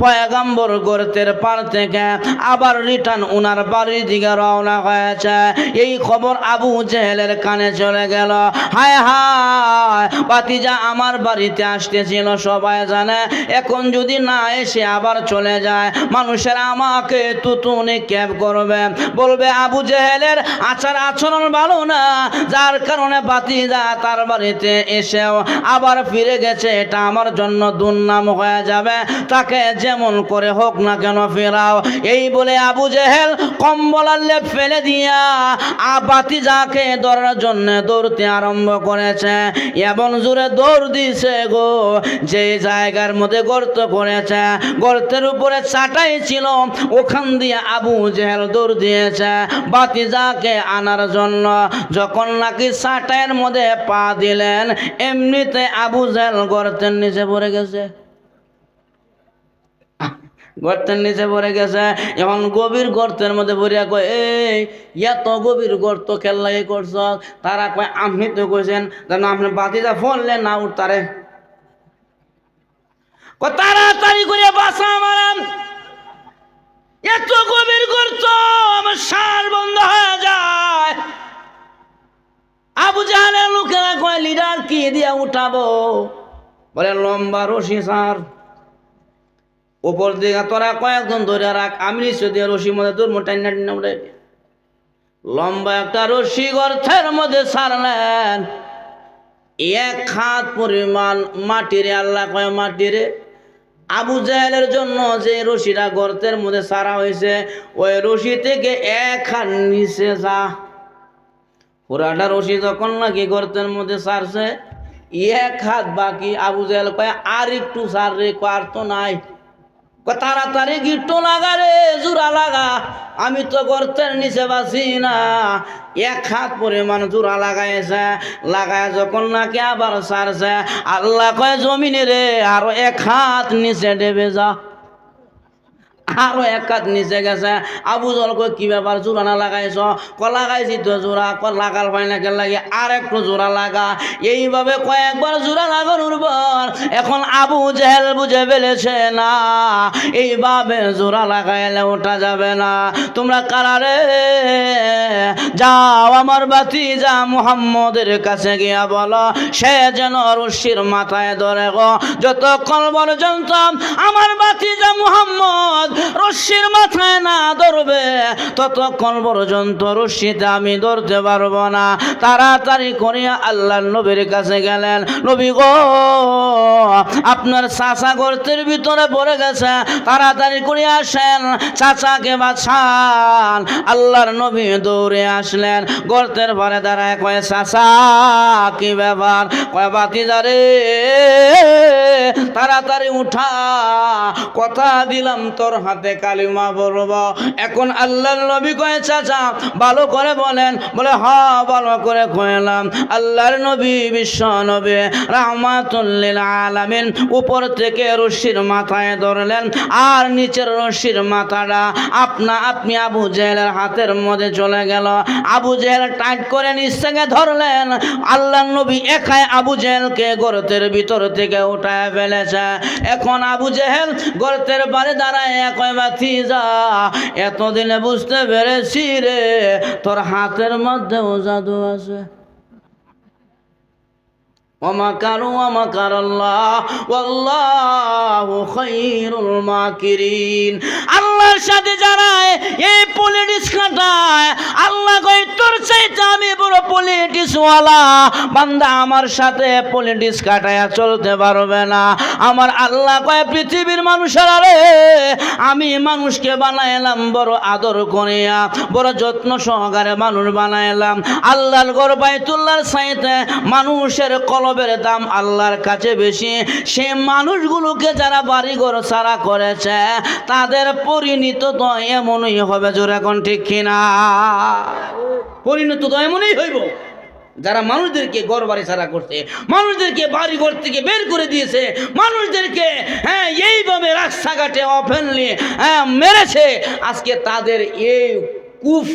Speaker 1: পয়গম্বর গর্তের পার থেকে আবার রিটার্ন উনার বাড়ির দিকে রওনা হয়েছে। এই খবর আবু জেহেলের কানে চলে গেল। হায় হায়, ভাতিজা আমার বাড়িতে আসতেছিল, সবাই জানে, এখন যদি না এসে আবার চলে যায়, মানুষের আমাকে তুতুনি ক্যাব করবে, বলবে আবু জেহেলের আচার আচরণ ভালো না, যার কারণে ভাতিজা তার বাড়িতে এসেও আবার ফিরে গেছে, এটা আমার জন্য দুর্নাম হয়ে যাবে, তাকে যেমন করে হোক না কেন ফেরাও। এই বলে আবু জেহেল কম্বলার লেপ ফেলে দিয়া ভাতিজাকে ধরার জন্য দৌড়তে আরম্ভ করেছে। এমন জোরে দৌড় দিছে গো, যে জায়গার মধ্যে গর্ত করেছে, গর্তের উপরে চাটাই ছিল, ওখান দিয়ে আবু জেহেল দৌড় দিয়েছে ভাতিজাকে আনার জন্য। যখন নাকি চাটাইয়ের মধ্যে পা দিলেন, এমনিতে আবু জেহেল গর্তের নিচে পড়ে গেছে, গর্তের নিচে পড়ে গেছে। এখন গভীর গর্তের মধ্যে পড়িয়া কয়, এই এত গভীর গর্ত খেললাই করছ? তারা কয়, আপনি তো কইছেন যেন আপনি ভাতিজা ফললেন না উঠতারে, তাড়াতাড়ি করে বাসা মারান, এত গভীর গর্ত, আমার শ্বাস বন্ধ হয়ে যায়। আবু জাহেলের লোকেরা কয়, লিডার কি দিয়া উঠাবো? বলে লম্বা রশি স্যার, উপর দিকে তোরা কয়েকজন ধরে রাখ, আমি নিশ্চয় দিয়ে রশির মধ্যে তোর মোটাই উঠে। লম্বা একটা রশি গর্তের মধ্যে ছাড়লেন, এক হাত পরিমাণ মাটিরে, আল্লাহ কয় মাটিরে। আবু জেহেলের জন্য যে রশিটা গর্তের মধ্যে ছাড়া হয়েছে, ওই রশি থেকে এক হাত নিচে যা। পুরাটা রশি যখন নাকি গর্তের মধ্যে ছাড়ছে, এক হাত বাকি। আবু জেহেল কয়, আর একটু ছাড় রে, আর তো নাই। তাড়াতাড়ি গিট্টো লাগা রে, জোড়া লাগা, আমি তো গর্তের নিচে বাসি না। এক হাত পরিমাণ জোড়া লাগাইছে, লাগায় যখন নাকি আবার ছাড়ছে, আল্লাহ কয় জমিনে রে, আরো এক হাত নিচে ডেবে যা। আরো এক হাত নিচে গেছে। আবু জল কয়, কি ব্যাপার, জোড়া না লাগাইছ? লাগাইছি তো জোড়া। লাগাল হয় না, কেন লাগে, আর একটু জোড়া লাগা। এইভাবে কয়েকবার জোড়া লাগানোর পর এখন আবু জেহেল বুঝে ফেলেছে, না, এইভাবে জোড়া লাগাইলে ওঠা যাবে না। তোমরা কারারে যাও, আমার ভাতিজা মুহাম্মদের কাছে গিয়া বলো, সে যেন রশির মাথায় ধরে গো। যতক্ষণ পর্যন্ত আমার ভাতিজা মুহাম্মদ রশির মাথায় না ধরবে, ততক্ষণ পর্যন্ত রশিতে আমি ধরতে পারবো না। তাড়াতাড়ি করিয়া আল্লাহর নবীর কাছে গেলেন, নবী গো, আপনার চাচা গর্তের ভিতরে পড়ে গেছে, তাড়াতাড়ি করে আসেন, চাচাকে বাঁচান। আল্লাহর নবী দৌড়ে আসলেন, গর্তের পরে দাঁড়ায় কয়, চাচা কি ব্যাপার? কয়, ভাতিজা রে, তাড়াতাড়ি উঠা, কথা দিলাম তোর হাতে কালিমা পড়ব। এখন আল্লাহর নবী কয়, চাচা ভালো করে বলেন। বলে, হ্যাঁ ভালো করে কইলাম। আল্লাহর নবী বিশ্ব নবী রাহমাতুল লিল আলামিন উপর থেকে রশির মাথায় ধরলেন, আর নিচের রশির মাথাটা আপনি আবু জেহেলের হাতের মধ্যে চলে গেল। আবু জেহেল টাইট করে নিচ থেকে ধরলেন। আল্লাহর নবী একাই আবু জেহেলকে গর্তের ভিতর থেকে উঠায় ফেলেছে। এখন আবু জেহেল গর্তের পারে দাঁড়ায় কয়, ভাতিজা, এতদিনে বুঝতে পেরেছি রে, তোর হাতের মধ্যেও জাদু আছে। ومكروا ومكر الله والله خير الماكرين। আল্লাহ আল্লাহর সাথে যারা এই পলিটিক্স খাটায়, আল্লাহ কয় তোর চাইতে আমি বড় পলিটিক্সওয়ালা বান্দা, আমার সাথে পলিটিক্স কাটায়া চলতে পারবে না। আমার আল্লাহ কয় পৃথিবীর মানুষেরা রে, আমি মানুষকে বানাইলাম বড় আদর করিয়া, বড় যত্ন সহকারে মানুষ বানাইলাম। আল্লাহর ঘর বাইতুল্লাহর চাইতে মানুষের কলবের দাম আল্লাহর কাছে বেশি। সে মানুষগুলোকে যারা বাড়িঘর ছাড়া করেছে তাদের পরিণত তো এমনই হবে। জোরে এখন ঠিক কিনা? পরিণত তো এমনই হইব। যারা মানুষদেরকে ঘর বাড়ি ছাড়া করছে, মানুষদেরকে বাড়ি ঘর থেকে বের করে দিয়েছে, মানুষদেরকে এইভাবে রাস্তাঘাটে ওপেনলি মেরেছে, আজকে তাদের এই কুফ